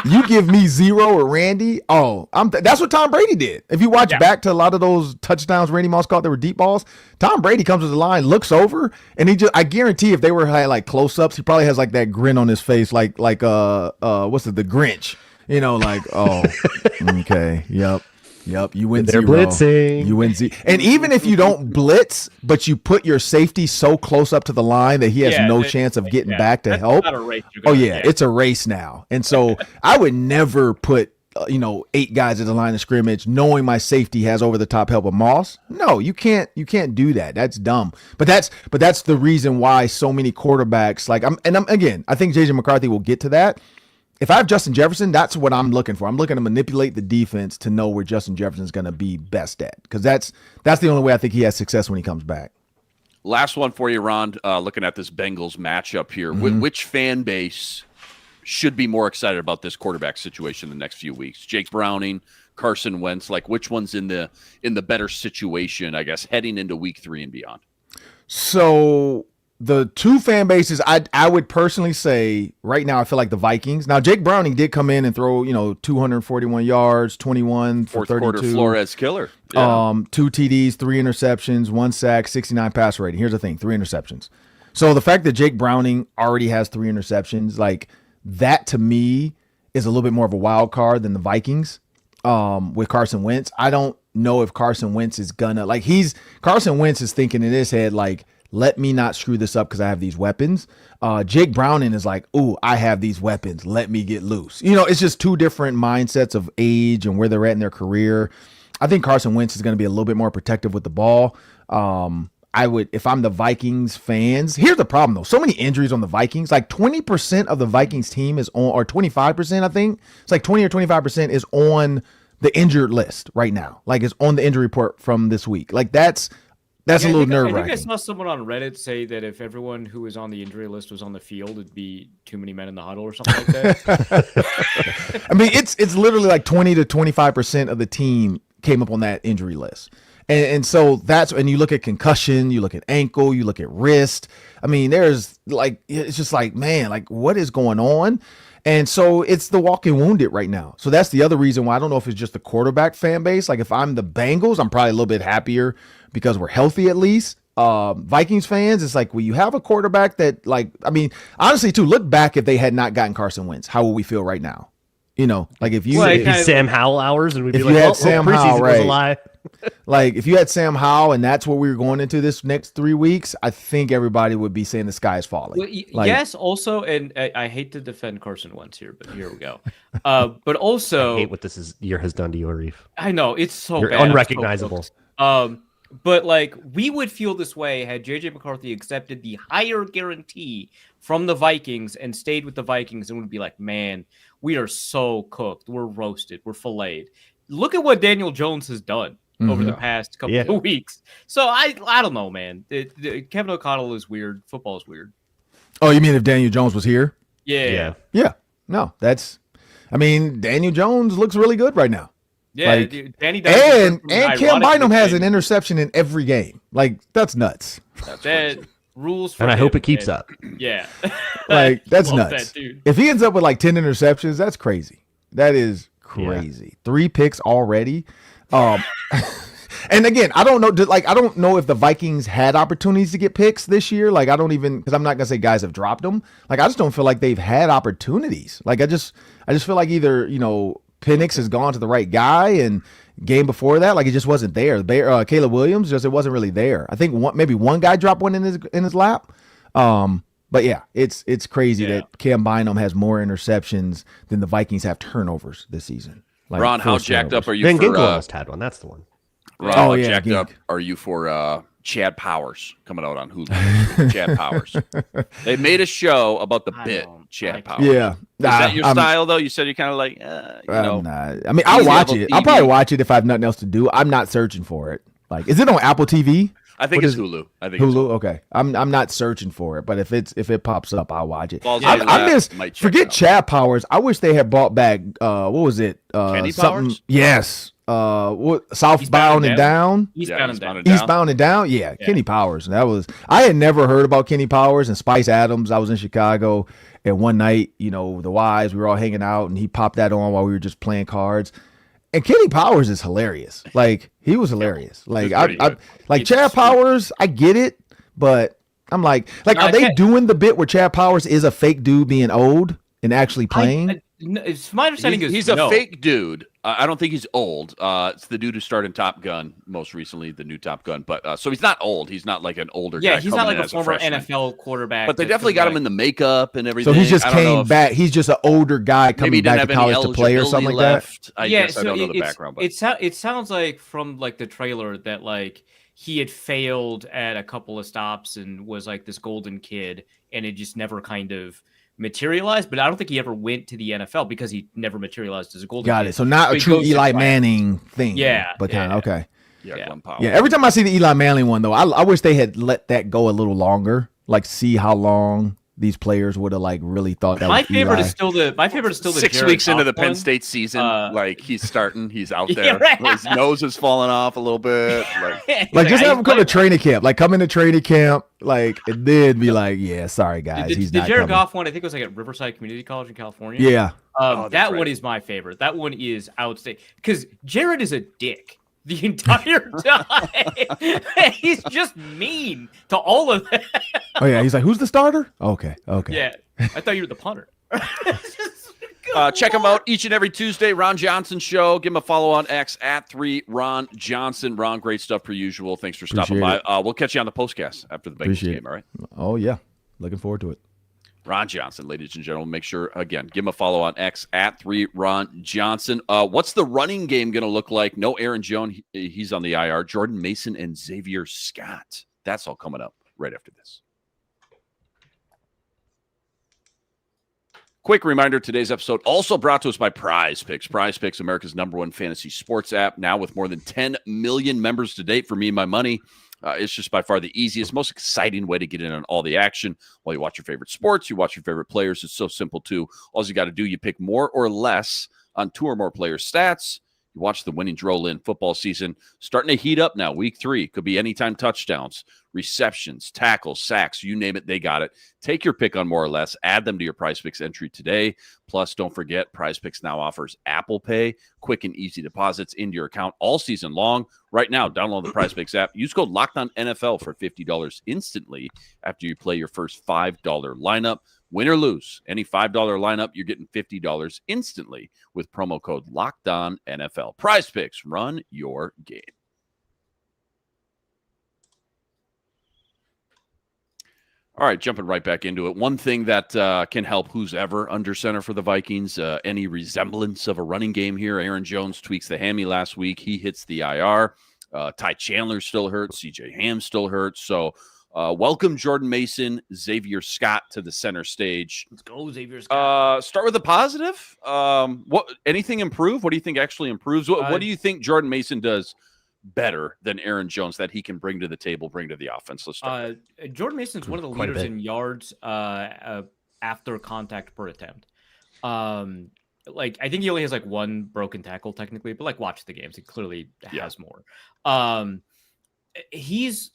You give me 0 or Randy. That's what Tom Brady did. If you watch back to a lot of those touchdowns Randy Moss caught that were deep balls, Tom Brady comes to the line, looks over, and I guarantee if they were like close ups, he probably has like that grin on his face, like what's it, the Grinch, okay, yep, you win. They're 0. blitzing. You win 0. And even if you don't blitz, but you put your safety so close up to the line that he has no chance of getting back to help. Not a race it's a race now. And so I would never put 8 guys at the line of scrimmage, knowing my safety has over the top help of Moss. No, you can't do that. That's dumb. But that's the reason why so many quarterbacks I think JJ McCarthy will get to that. If I have Justin Jefferson, that's what I'm looking for. I'm looking to manipulate the defense to know where Justin Jefferson is going to be best at, because that's the only way I think he has success when he comes back. Last one for you, Ron. Looking at this Bengals matchup here, which fan base should be more excited about this quarterback situation in the next few weeks? Jake Browning, Carson Wentz, like which one's in the better situation, I guess, heading into week 3 and beyond? So the two fan bases, I would personally say right now, I feel like the Vikings. Now, Jake Browning did come in and throw, 241 yards, 21 for 32. Fourth quarter Flores killer. Yeah. 2 TDs, 3 interceptions, 1 sack, 69 passer rating. Here's the thing, 3 interceptions. So the fact that Jake Browning already has 3 interceptions, like that to me is a little bit more of a wild card than the Vikings with Carson Wentz. I don't know if Carson Wentz is gonna Carson Wentz is thinking in his head, like, let me not screw this up because I have these weapons. Jake Browning is like, ooh, I have these weapons. Let me get loose. It's just two different mindsets of age and where they're at in their career. I think Carson Wentz is going to be a little bit more protective with the ball. I would, if I'm the Vikings fans, here's the problem though. So many injuries on the Vikings, like 20% of the Vikings team is on, or 25%, I think. It's like 20 or 25% is on the injured list right now. Like it's on the injury report from this week. Like that's a little nerve-wracking. I think I saw someone on Reddit say that if everyone who was on the injury list was on the field, it'd be too many men in the huddle or something like that. I mean, it's literally like 20 to 25% of the team came up on that injury list. And so and you look at concussion, you look at ankle, you look at wrist. I mean, it's just like, man, like what is going on? And so it's the walking wounded right now. So that's the other reason why I don't know if it's just the quarterback fan base. Like if I'm the Bengals, I'm probably a little bit happier because we're healthy at least. Vikings fans, it's like, well, you have a quarterback that, like, I mean, honestly, too, look back if they had not gotten Carson Wentz, how would we feel right now? Like if you had Sam Howell hours, and we'd be like, well, Sam Howell, right? Was a lie. Like if you had Sam Howell and that's what we were going into this next 3 weeks, I think everybody would be saying the sky is falling. Well, yes, also, and I hate to defend Carson Wentz here, but here we go. But also, I hate what this year has done to you, Arif. I know it's so You're bad. unrecognizable. But like we would feel this way had JJ McCarthy accepted the higher guarantee from the Vikings and stayed with the Vikings, and would be like, man, we are so cooked, we're roasted, we're filleted. Look at what Daniel Jones has done over the past couple of weeks. So I don't know, man. Kevin O'Connell is weird. Football is weird. Oh, you mean if Daniel Jones was here? Yeah. No, Daniel Jones looks really good right now. Yeah, like, Danny and Cam Bynum has an interception in every game. Like that's nuts. That rules for and I him, hope it keeps man. up. Yeah. Like that's nuts. That, dude. If he ends up with like 10 interceptions, that's crazy. That is crazy. Yeah. 3 picks already. And again, I don't know if the Vikings had opportunities to get picks this year. Like I don't even, because I'm not gonna say guys have dropped them. Like I just don't feel like they've had opportunities. Like I just feel like either Penix has gone to the right guy, and game before that, like it just wasn't there. Caleb Williams, it wasn't really there. I think maybe one guy dropped one in his lap. But yeah, it's crazy that Cam Bynum has more interceptions than the Vikings have turnovers this season. Like, Ron, how jacked up are you Ben for? Ginkel almost had one. That's the one. Ron, how jacked up are you for Chad Powers coming out on Hulu? Chad Powers. They made a show about the bit Chad Powers. Yeah. Is that your style though? You said you're kind of like, I mean, I'll watch it. I'll probably watch it if I have nothing else to do. I'm not searching for it. Like, is it on Apple TV? I think it's Hulu. Hulu. Okay, I'm not searching for it, but if it pops up, I'll watch it. I miss. Forget Chad Powers. I wish they had brought back. What was it? Kenny Powers. Yes. Southbound and Down. Eastbound and Down. Yeah, Kenny Powers. I had never heard about Kenny Powers and Spice Adams. I was in Chicago, and one night, the wives, we were all hanging out, and he popped that on while we were just playing cards. And Kenny Powers is hilarious. Like he was hilarious. Like Chad Powers, I get it, but I'm like, are they doing the bit where Chad Powers is a fake dude being old and actually playing? It's my understanding he's a fake dude I don't think he's old. It's the dude who starred in Top Gun most recently, the new Top Gun. But so he's not old. He's not like an older guy. Yeah, he's not like a as former freshman. NFL quarterback. But they definitely got him in the makeup and everything. So he just I don't know came if- back. He's just an older guy Maybe coming he didn't back to have any college to play or something like eligibility that. left. I Yeah, guess I don't know the background. But it sounds like from like the trailer that like he had failed at a couple of stops and was like this golden kid, and it just never kind of materialized. But I don't think he ever went to the NFL because he never materialized as a golden kid. Got it. So not So a he true goes to Eli tryouts. Manning thing. Yeah, But kind of, okay. Yeah. Glenn Powell. Yeah, every time I see the Eli Manning one, though, I wish they had let that go a little longer. Like, see how long these players would have like really thought that My was favorite Eli. is still the 6 Jared weeks into Goff the Penn one. State season, like he's starting, he's out Yeah, there. right. His nose is falling off a little bit. Like, Like, just I- have him come to training camp. Like, come into training camp, like, and then be like, yeah, sorry, guys. The He's not Jared coming. Goff one, I think it was like at Riverside Community College in California. Yeah. that's That right. one is my favorite. That one is outstanding because Jared is a dick the entire time. He's just mean to all of them. Oh, yeah. He's like, who's the starter? Okay. Okay. Yeah, I thought you were the punter. check him out each and every Tuesday. Ron Johnson Show. Give him a follow on X at 3Ron Johnson. Ron, great stuff per usual. Thanks for stopping Appreciate by. We'll catch you on the postcast after the Bengals Appreciate game. All right. Oh, yeah. Looking forward to it. Ron Johnson, ladies and gentlemen. Make sure, again, give him a follow on X at 3Ron Johnson. What's the running game going to look like? No Aaron Jones. He's on the IR. Jordan Mason and Xavier Scott. That's all coming up right after this. Quick reminder, today's episode also brought to us by Prize Picks. Prize Picks, America's #1 fantasy sports app, now with more than 10 million members to date. For me and my money, it's just by far the easiest, most exciting way to get in on all the action. While you watch your favorite sports, you watch your favorite players. It's so simple, too. All you got to do, you pick more or less on 2 or more players' stats. You watch the winning roll in football season starting to heat up now. Week 3 could be anytime touchdowns, receptions, tackles, sacks, you name it, they got it. Take your pick on more or less. Add them to your Prize Picks entry today. Plus, don't forget, Prize Picks now offers Apple Pay, quick and easy deposits into your account all season long. Right now, download the Prize Picks app. Use code LOCKEDONNFL for $50 instantly after you play your first $5 lineup. Win or lose, any $5 lineup, you're getting $50 instantly with promo code LOCKEDONNFL. Prize Picks, run your game. All right, jumping right back into it. One thing that can help who's ever under center for the Vikings, any resemblance of a running game here. Aaron Jones tweaks the hammy last week. He hits the IR. Ty Chandler still hurt. CJ Ham still hurt. So welcome Jordan Mason, Xavier Scott to the center stage. Let's go, Xavier Scott. Start with a positive. Anything improve? What do you think actually improves? What do you think Jordan Mason does better than Aaron Jones that he can bring to the table, bring to the offense? Let's start. Jordan Mason's one of the Quite a leaders bit. in yards after contact per attempt. Like I think he only has like 1 broken tackle technically, but like watch the games, he clearly has more. He's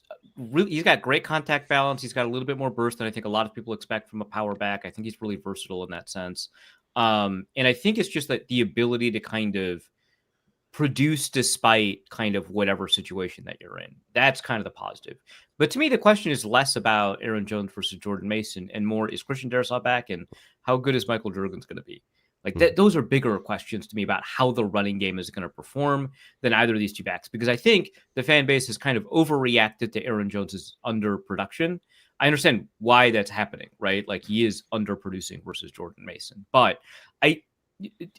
got great contact balance. He's got a little bit more burst than I think a lot of people expect from a power back. I think he's really versatile in that sense. And I think it's just that the ability to kind of produce despite kind of whatever situation that you're in. That's kind of the positive. But to me, the question is less about Aaron Jones versus Jordan Mason and more, is Christian Darrisaw back and how good is Michael Jurgens going to be? Like those are bigger questions to me about how the running game is going to perform than either of these two backs, because I think the fan base has kind of overreacted to Aaron Jones's underproduction. I understand why that's happening, right? Like he is underproducing versus Jordan Mason, but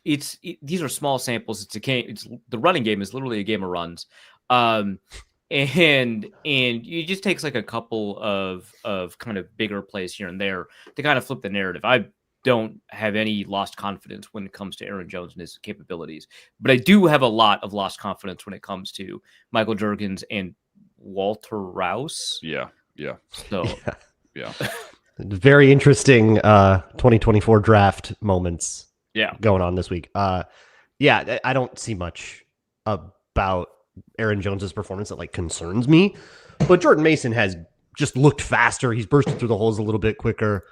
these are small samples. It's the running game is literally a game of runs. And it just takes like a couple of kind of bigger plays here and there to kind of flip the narrative. I don't have any lost confidence when it comes to Aaron Jones and his capabilities, but I do have a lot of lost confidence when it comes to Michael Jurgens and Walter Rouse. Yeah. So Yeah. Very interesting 2024 draft moments going on this week. I don't see much about Aaron Jones's performance that like concerns me, but Jordan Mason has just looked faster. He's bursted through the holes a little bit quicker.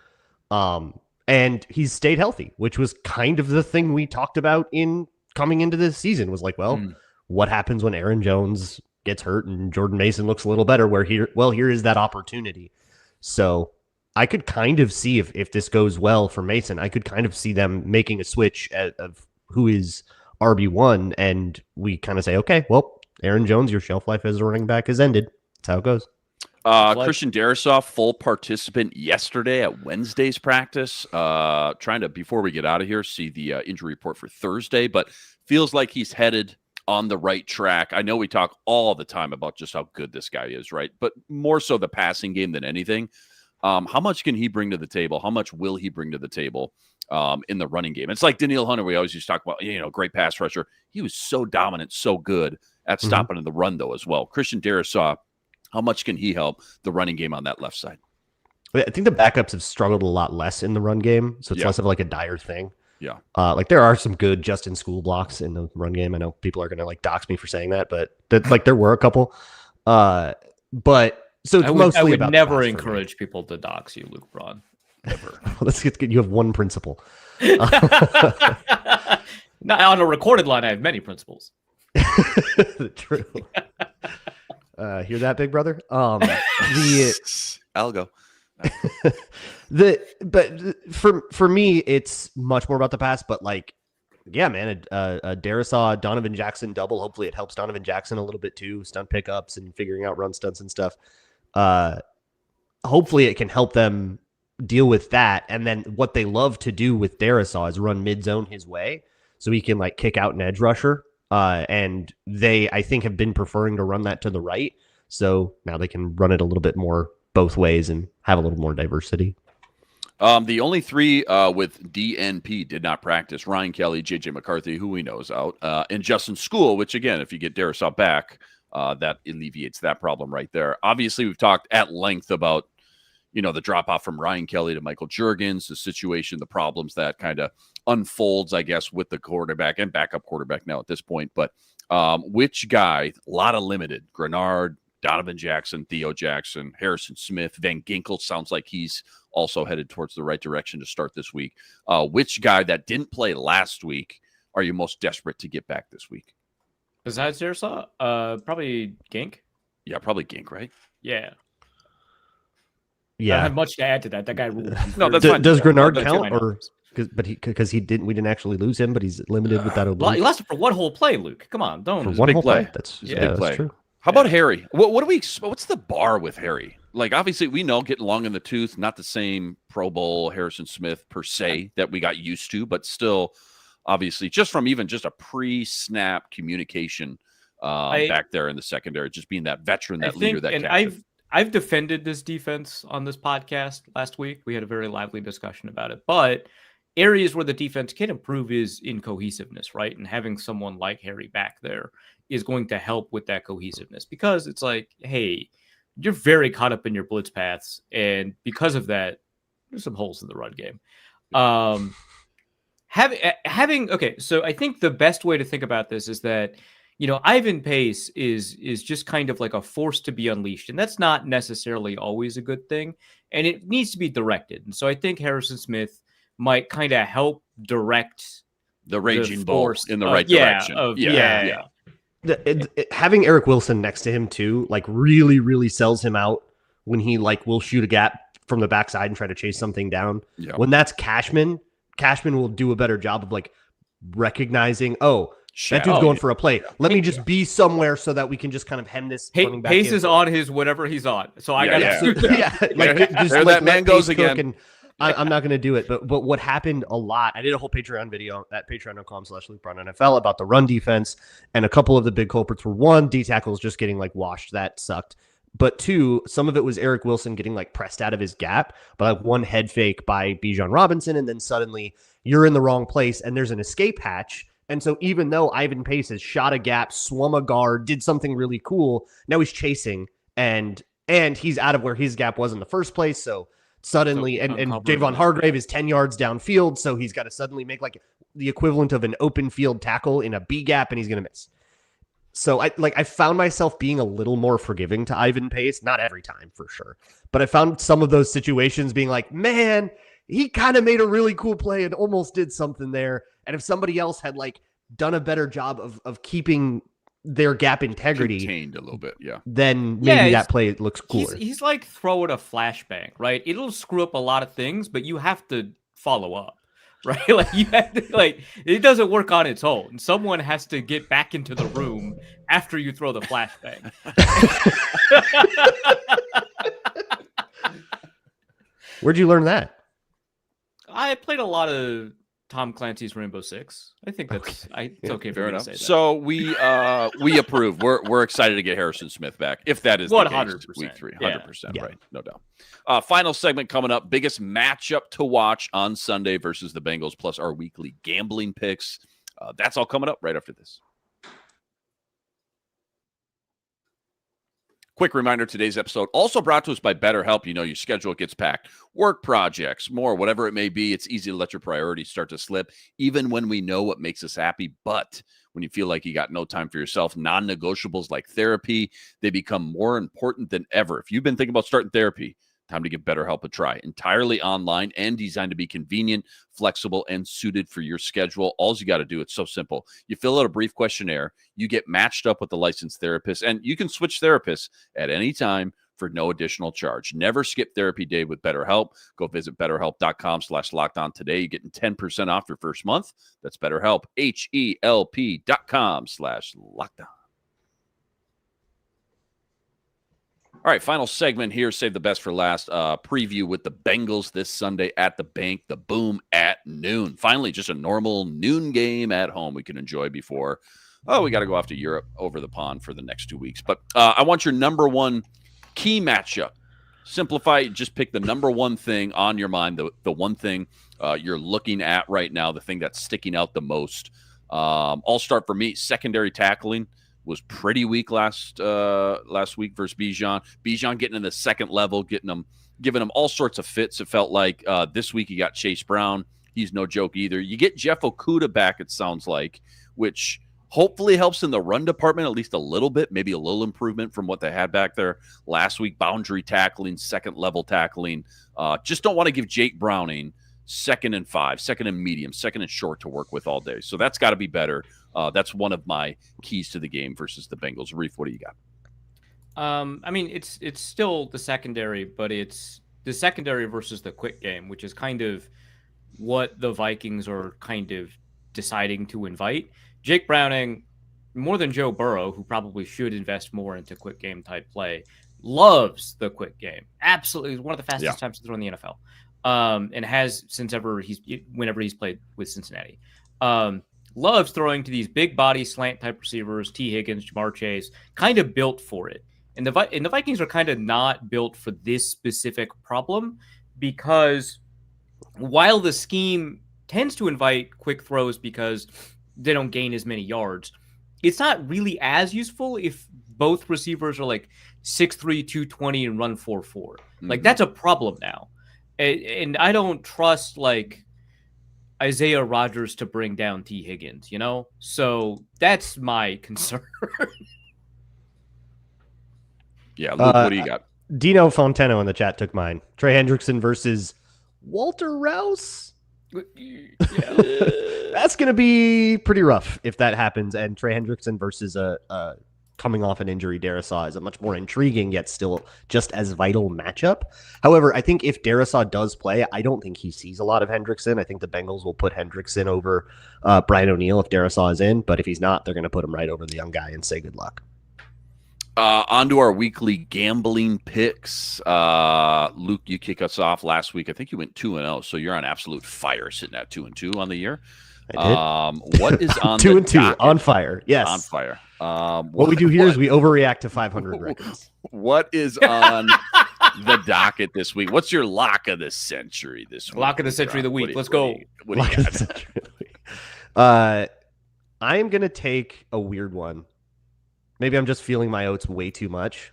And he's stayed healthy, which was kind of the thing we talked about in coming into this season, was like, what happens when Aaron Jones gets hurt and Jordan Mason looks a little better, here is that opportunity. So I could kind of see if this goes well for Mason, I could kind of see them making a switch of who is RB1, and we kind of say, okay, well, Aaron Jones, your shelf life as a running back has ended. That's how it goes. Christian Darrisaw, full participant yesterday at Wednesday's practice. Trying to, before we get out of here, see the injury report for Thursday, but feels like he's headed on the right track. I know we talk all the time about just how good this guy is, right? But more so the passing game than anything. How much can he bring to the table? How much will he bring to the table in the running game? It's like Danielle Hunter. We always used to talk about, great pass rusher. He was so dominant, so good at stopping in the run, though, as well. Christian Darrisaw, how much can he help the running game on that left side? I think the backups have struggled a lot less in the run game, so it's less of like a dire thing. Yeah. Like there are some good Justin School blocks in the run game. I know people are going to like dox me for saying that, but like there were a couple. But so it's mostly I would about never encourage people to dox you, Luke Braun. Never. Let's get you have one principle. Not on a recorded line. I have many principles. True. Hear that, big brother? I'll go. For me, it's much more about the pass, but like, yeah, man, a Darrisaw Donovan Jackson double. Hopefully, it helps Donovan Jackson a little bit too, stunt pickups and figuring out run stunts and stuff. Hopefully, it can help them deal with that. And then what they love to do with Darrisaw is run mid zone his way, so he can like kick out an edge rusher. And they, I think, have been preferring to run that to the right. So now they can run it a little bit more both ways and have a little more diversity. The only three with DNP did not practice: Ryan Kelly, JJ McCarthy, who we know is out, and Justin School, which again, if you get Darrisaw back, that alleviates that problem right there. Obviously, we've talked at length about, the drop off from Ryan Kelly to Michael Juergens, the situation, the problems that kind of unfolds, I guess, with the quarterback and backup quarterback now at this point. But which guy, a lot of limited: Grenard, Donovan Jackson, Theo Jackson, Harrison Smith, Van Ginkel sounds like he's also headed towards the right direction to start this week. Which guy that didn't play last week are you most desperate to get back this week? Besides Darrisaw, probably Gink. Yeah, probably Gink, right? Yeah. I Yeah. don't have much to add to that. That guy ruled. No, that's fine. Does Grenard That's count, my or numbers. because we didn't actually lose him, but he's limited with that He oblique. lasted for one whole play, Luke. Come on, don't. For a one big whole play. play. That's Yeah, big that's play. true. How about Harry? What do we? What's the bar with Harry? Like, obviously, we know getting long in the tooth, not the same Pro Bowl Harrison Smith per se that we got used to, but still, obviously, just from even just a pre-snap communication back there in the secondary, just being that veteran, that leader, that captain. I've defended this defense on this podcast last week. We had a very lively discussion about it, but areas where the defense can improve is in cohesiveness, right? And having someone like Harry back there is going to help with that cohesiveness, because it's like, hey, you're very caught up in your blitz paths, and because of that, there's some holes in the run game. Okay, so I think the best way to think about this is that, Ivan Pace is just kind of like a force to be unleashed, and that's not necessarily always a good thing, and it needs to be directed. And so I think Harrison Smith might kind of help direct the raging bull in the right direction. Yeah. Having Eric Wilson next to him too, like really, really sells him out when he like will shoot a gap from the backside and try to chase something down. Yeah. When that's Cashman will do a better job of like recognizing, that dude's going for a play. Let me just be somewhere so that we can just kind of hem this. Pace is on his whatever he's on, so I got like there that man goes again. And I'm not going to do it, but what happened a lot, I did a whole Patreon video at patreon.com/LukeBrownNFL about the run defense, and a couple of the big culprits were, one, D tackles just getting like washed. That sucked. But two, some of it was Eric Wilson getting like pressed out of his gap, but like one head fake by Bijan Robinson, and then suddenly you're in the wrong place and there's an escape hatch. And so even though Ivan Pace has shot a gap, swum a guard, did something really cool, now he's chasing and he's out of where his gap was in the first place. So suddenly, and Javon Hargrave is 10 yards downfield, so he's got to suddenly make like the equivalent of an open field tackle in a B gap, and he's going to miss. So I found myself being a little more forgiving to Ivan Pace, not every time for sure, but I found some of those situations being like, man, he kind of made a really cool play and almost did something there. And if somebody else had like done a better job of keeping their gap integrity contained a little bit, then maybe that play looks cooler. He's like throwing a flashbang, right? It'll screw up a lot of things, but you have to follow up. right? Like you have to, like it doesn't work on its own. Someone has to get back into the room after you throw the flashbang. Where'd you learn that? I played a lot of Tom Clancy's Rainbow Six. I think that's it's okay for me to say that. So we approve. We're excited to get Harrison Smith back. If that is 100%. Week 3, 100%, Yeah. right? No doubt. Final segment coming up. Biggest matchup to watch on Sunday versus the Bengals, plus our weekly gambling picks. That's all coming up right after this. Quick reminder, today's episode also brought to us by BetterHelp. You know, your schedule gets packed. Work projects, more, whatever it may be. It's easy to let your priorities start to slip, even when we know what makes us happy. But when you feel like you got no time for yourself, non-negotiables like therapy, they become more important than ever. If you've been thinking about starting therapy, time to give BetterHelp a try. Entirely online and designed to be convenient, flexible, and suited for your schedule. All you got to do, it's so simple. You fill out a brief questionnaire, you get matched up with a licensed therapist, and you can switch therapists at any time for no additional charge. Never skip therapy day with BetterHelp. Go visit BetterHelp.com/lockedon today. You're getting 10% off your first month. That's BetterHelp, HELP.com/lockedon. All right, final segment here. Save the best for last. Preview with the Bengals this Sunday at the Bank. The Boom at noon. Finally, just a normal noon game at home we can enjoy before. Oh, we got to go off to Europe over the pond for the next 2 weeks. But I want your number one key matchup. Simplify. Just pick the number one thing on your mind. The one thing you're looking at right now. The thing that's sticking out the most. I'll start for me. Secondary tackling was pretty weak last week versus Bijan. Bijan getting in the second level, giving him all sorts of fits. It felt like this week he got Chase Brown. He's no joke either. You get Jeff Okudah back, it sounds like, which hopefully helps in the run department at least a little bit, maybe a little improvement from what they had back there last week. Boundary tackling, second level tackling. Just don't want to give Jake Browning 2nd and 5, 2nd and medium, 2nd and short to work with all day. So that's got to be better. That's one of my keys to the game versus the Bengals. Reef, what do you got? I mean, it's still the secondary, but it's the secondary versus the quick game, which is kind of what the Vikings are kind of deciding to invite. Jake Browning, more than Joe Burrow, who probably should invest more into quick game type play, loves the quick game. Absolutely, one of the fastest times to throw in the NFL. And has whenever he's played with Cincinnati. Loves throwing to these big body slant type receivers, T. Higgins, Jamar Chase, kind of built for it. And the Vikings are kind of not built for this specific problem, because while the scheme tends to invite quick throws because they don't gain as many yards, it's not really as useful if both receivers are like 6'3", 220 and run 4.4. Mm-hmm. Like that's a problem now. And I don't trust like Isaiah Rodgers to bring down T. Higgins, you know? So that's my concern. Yeah, Luke, what do you got? Dino Fonteno in the chat took mine. Trey Hendrickson versus Walter Rouse. Yeah. That's going to be pretty rough if that happens. And Trey Hendrickson versus a coming off an injury Darrisaw is a much more intriguing yet still just as vital matchup. However, I think if Darrisaw does play, I don't think he sees a lot of Hendrickson. I think the Bengals will put Hendrickson over Brian O'Neill if Darrisaw is in, but if he's not, they're going to put him right over the young guy and say good luck. On to our weekly gambling picks. Luke, you kick us off last week. I think you went 2-0, so you're on absolute fire, sitting at 2-2 on the year. I did. What is on 2-2 on fire? Yes, on fire. What we do here is we overreact to 500 records. What is on the docket this week? What's your lock of the century this week? Lock of the century of the week. Let's go. What do you got? I am going to take a weird one. Maybe I'm just feeling my oats way too much,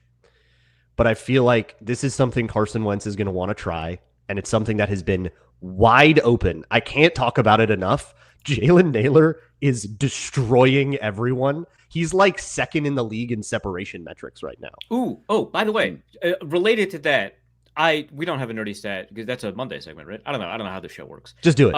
but I feel like this is something Carson Wentz is going to want to try, and it's something that has been wide open. I can't talk about it enough. Jalen Naylor is destroying everyone. He's like second in the league in separation metrics right now. Ooh, oh, by the way, related to that, we don't have a nerdy stat because that's a Monday segment, right? I don't know how the show works. Just do it.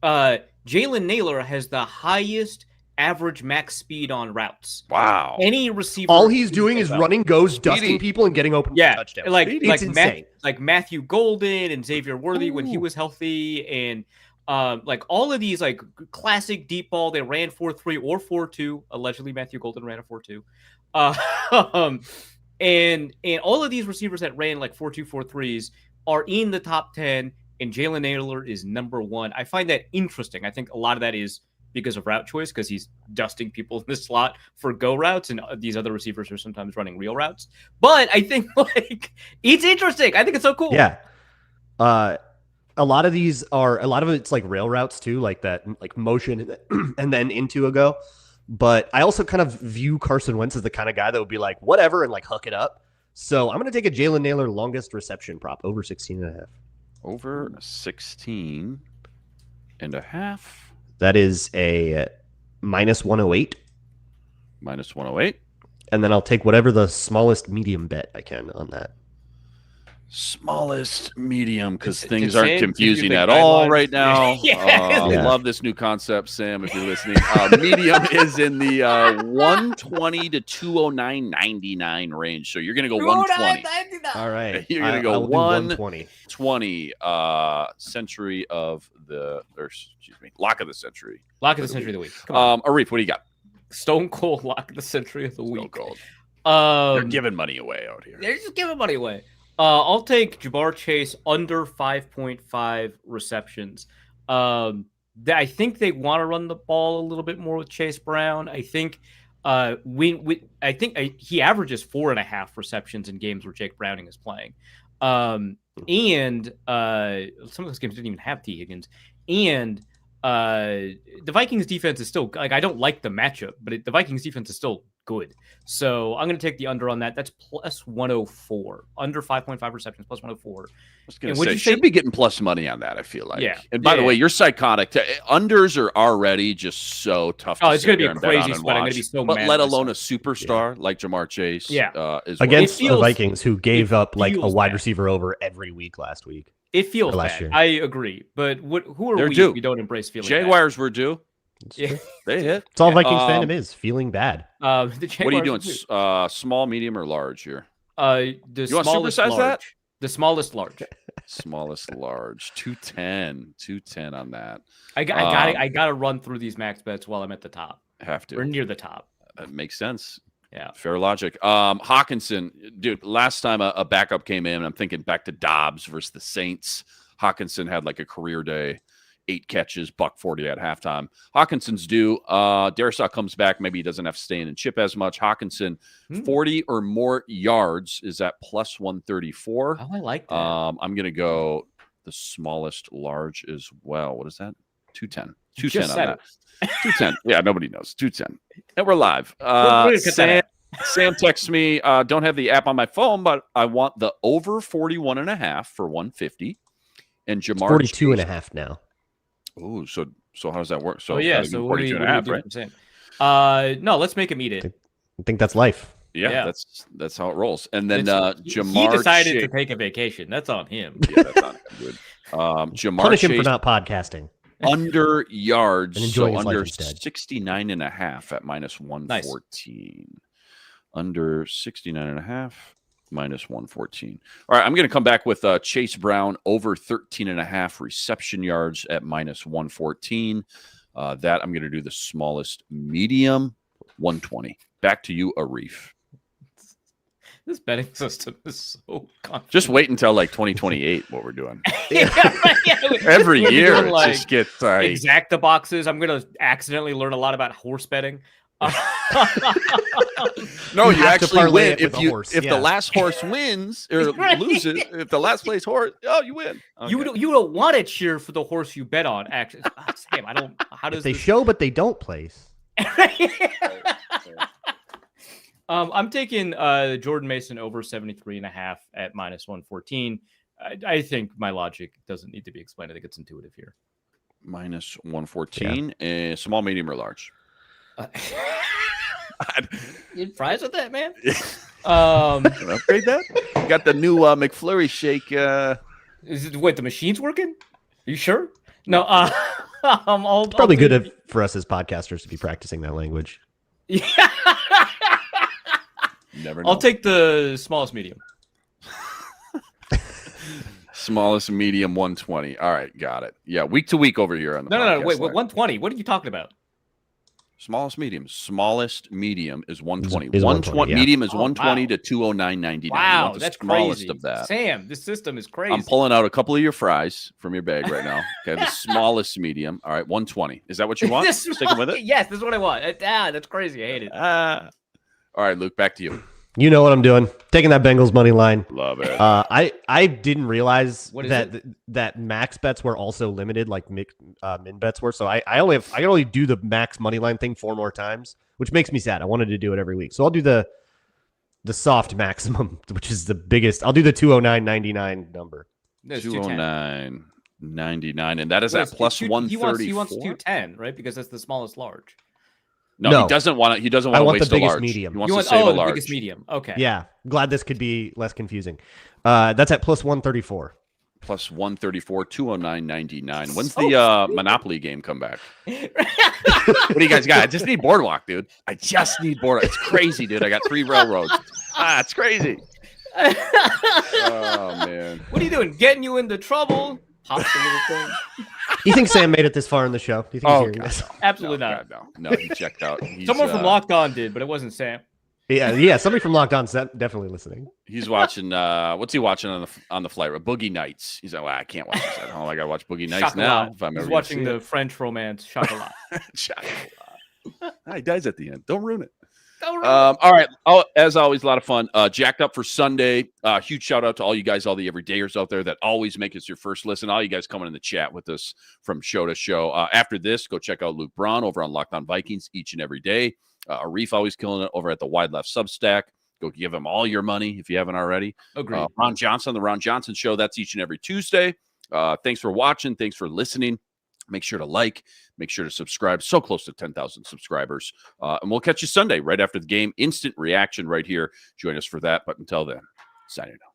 Jalen Naylor has the highest average max speed on routes. Wow. Any receiver. All he's doing is running goes, dusting people, and getting open for touchdowns. Like Matthew Golden and Xavier Worthy when he was healthy, and Like all of these like classic deep ball, they ran 4.3 or 4.2. Allegedly, Matthew Golden ran a 4.2. And all of these receivers that ran like 4.2, 4.3s are in the top 10, and Jalen Naylor is number 1. I find that interesting. I think a lot of that is because of route choice, because he's dusting people in the slot for go routes, and these other receivers are sometimes running real routes. But I think like it's interesting. I think it's so cool. Yeah. A lot of it's like rail routes too, like that, like motion and then into a go. But I also kind of view Carson Wentz as the kind of guy that would be like, whatever, and like hook it up. So I'm going to take a Jalen Naylor longest reception prop over 16.5. Over 16.5. That is a -108. -108. And then I'll take whatever the smallest medium bet I can on that. Smallest medium, because Did things Sam aren't give you confusing the at all guidelines? right now. Yeah. Yeah. Love this new concept, Sam, if you're listening. Medium is in the 120 to 209.99 range. So you're going to go 120. All right. You're going to go I will do 120. 120. Century of the, or excuse me, lock of the century. Lock of the century of the week. Come on. Arif, what do you got? Stone Cold lock of the century of the Stone week. Cold. They're giving money away out here. They're just giving money away. I'll take Ja'Marr Chase under 5.5 receptions. I think they want to run the ball a little bit more with Chase Brown. I think he averages 4.5 receptions in games where Jake Browning is playing. And some of those games didn't even have T. Higgins. And the Vikings defense is still like, I don't like the matchup, but the Vikings defense is still good. So I'm going to take the under on that. That's plus 104. Under 5.5 receptions, plus 104. I was going to say, should be getting plus money on that, I feel like. Yeah. And by the way, you're psychotic. Unders are already just so tough to it's going to be a sit there and bet crazy on and spread. I'm going watch. to be so But mad. let alone a superstar like Ja'Marr Chase. Yeah. Is Against It the feels- Vikings, who gave up like a feels wide bad. receiver over every week last week. It feels last bad. year. I agree. But who are They're we due. if we don't embrace feeling Jaguars were due. bad? They hit. It's all Vikings fandom is, feeling bad. The What are you doing? Jaguars Small, medium, or large here? the You want smallest supersize large. that? The smallest large. Smallest large. 210 on that. I got to run through these max bets while I'm at the top. Have to. Or near the top. That makes sense. Yeah. Fair logic. Hawkinson, dude, last time a backup came in, I'm thinking back to Dobbs versus the Saints. Hawkinson had like a career day, 8 catches, $140 at halftime. Hawkinson's due. Darisaw comes back. Maybe he doesn't have to stay in and chip as much. Hawkinson, 40 or more yards is at plus 134. Oh, I like that. I'm going to go the smallest large as well. What is that? 210. 210 on that. 210. Yeah, nobody knows. 210. And we're live. Sam texts me, don't have the app on my phone, but I want the over 41.5 for 150. And Ja'Marr 42.5 now. Oh, so how does that work? So So what do you 42.5, right? No, let's make him eat it. I think that's life. Yeah. That's how it rolls. And then He Ja'Marr decided Chase. to take a vacation. That's on him. Yeah, that's on him. Good. Ja'Marr Punish him Chase for not podcasting. under yards, And enjoying so his life under instead. 69.5 at minus 114. Under 69.5, minus 114. All right, I'm going to come back with Chase Brown over 13.5 reception yards at minus 114. That I'm going to do the smallest medium, 120. Back to you, Arif. This betting system is so confusing. Just wait until like 2028 what we're doing. Every Year it just gets exacta boxes. I'm gonna accidentally learn a lot about horse betting. No, You you have to actually parlay win it with a horse, if yeah. the last horse wins or Right. loses. If the last place horse, you win. Okay. You don't want to cheer for the horse you bet on. Actually, Sam, I don't. How does They this... show, but they don't place. I'm taking Jordan Mason over 73.5 at minus 114. I think my logic doesn't need to be explained. I think it's intuitive here. Minus 114. Small, medium, or large? You fries with that, man? Can I upgrade that? You got the new McFlurry shake. Wait, the machine's working? Are you sure? No. It's probably good for us as podcasters to be practicing that language. Yeah. Never know. I'll take the smallest medium. Smallest medium 120. All right, got it. Yeah, week to week over here on the No, podcast wait, line. 120. What are you talking about? Smallest medium is 120. Is 120 yeah. medium is Oh, 120 wow. to 209.99. Wow, the that's smallest crazy. of that. Sam, this system is crazy. I'm pulling out a couple of your fries from your bag right now. Okay, the smallest medium. All right, 120. Is that what you want? Sticking with it? Yes, this is what I want. That's crazy. I hate it. All right, Luke, back to you. You know what I'm doing. Taking that Bengals money line. Love it. I didn't realize What is that max bets were also limited, like min bets were. So I can only do the max money line thing 4 more times, which makes me sad. I wanted to do it every week, so I'll do the soft maximum, which is the biggest. I'll do the 209.99 number. No, it's 210. 209.99, and that is Wait, at plus 134. He wants 210, right? Because that's the smallest large. No, he doesn't want to. He doesn't want to want waste the biggest large. medium. He wants to save a the large. biggest medium. Okay. Yeah, glad this could be less confusing. That's at plus 134. Plus 134, 209.99. When's the Monopoly game come back? What do you guys got? I just need Boardwalk, dude. I just need Boardwalk. It's crazy, dude. I got 3 railroads. It's crazy. Oh, man. What are you doing? Getting you into trouble? Pop the little thing. You think Sam made it this far in the show? Do you think he's hearing God, this? Absolutely no, not. God, no, he checked out. Someone from Locked On did, but it wasn't Sam. Yeah. Somebody from Locked On definitely listening. He's watching. What's he watching on the flight? Boogie Nights. He's like, well, I can't watch this at home. I gotta watch Boogie Nights now. If I'm He's ever watching the French romance Chocolat. He dies at the end. Don't ruin it. All right. Oh, as always, a lot of fun. Jacked up for Sunday. Huge shout out to all you guys, all the everydayers out there that always make us your first listen. All you guys coming in the chat with us from show to show. After this, go check out Luke Braun over on Locked On Vikings each and every day. Arif always killing it over at the Wide Left Substack. Go give him all your money if you haven't already. Agreed. Ron Johnson, the Ron Johnson Show. That's each and every Tuesday. Thanks for watching. Thanks for listening. Make sure to like, make sure to subscribe. So close to 10,000 subscribers. And we'll catch you Sunday right after the game. Instant reaction right here. Join us for that. But until then, signing out.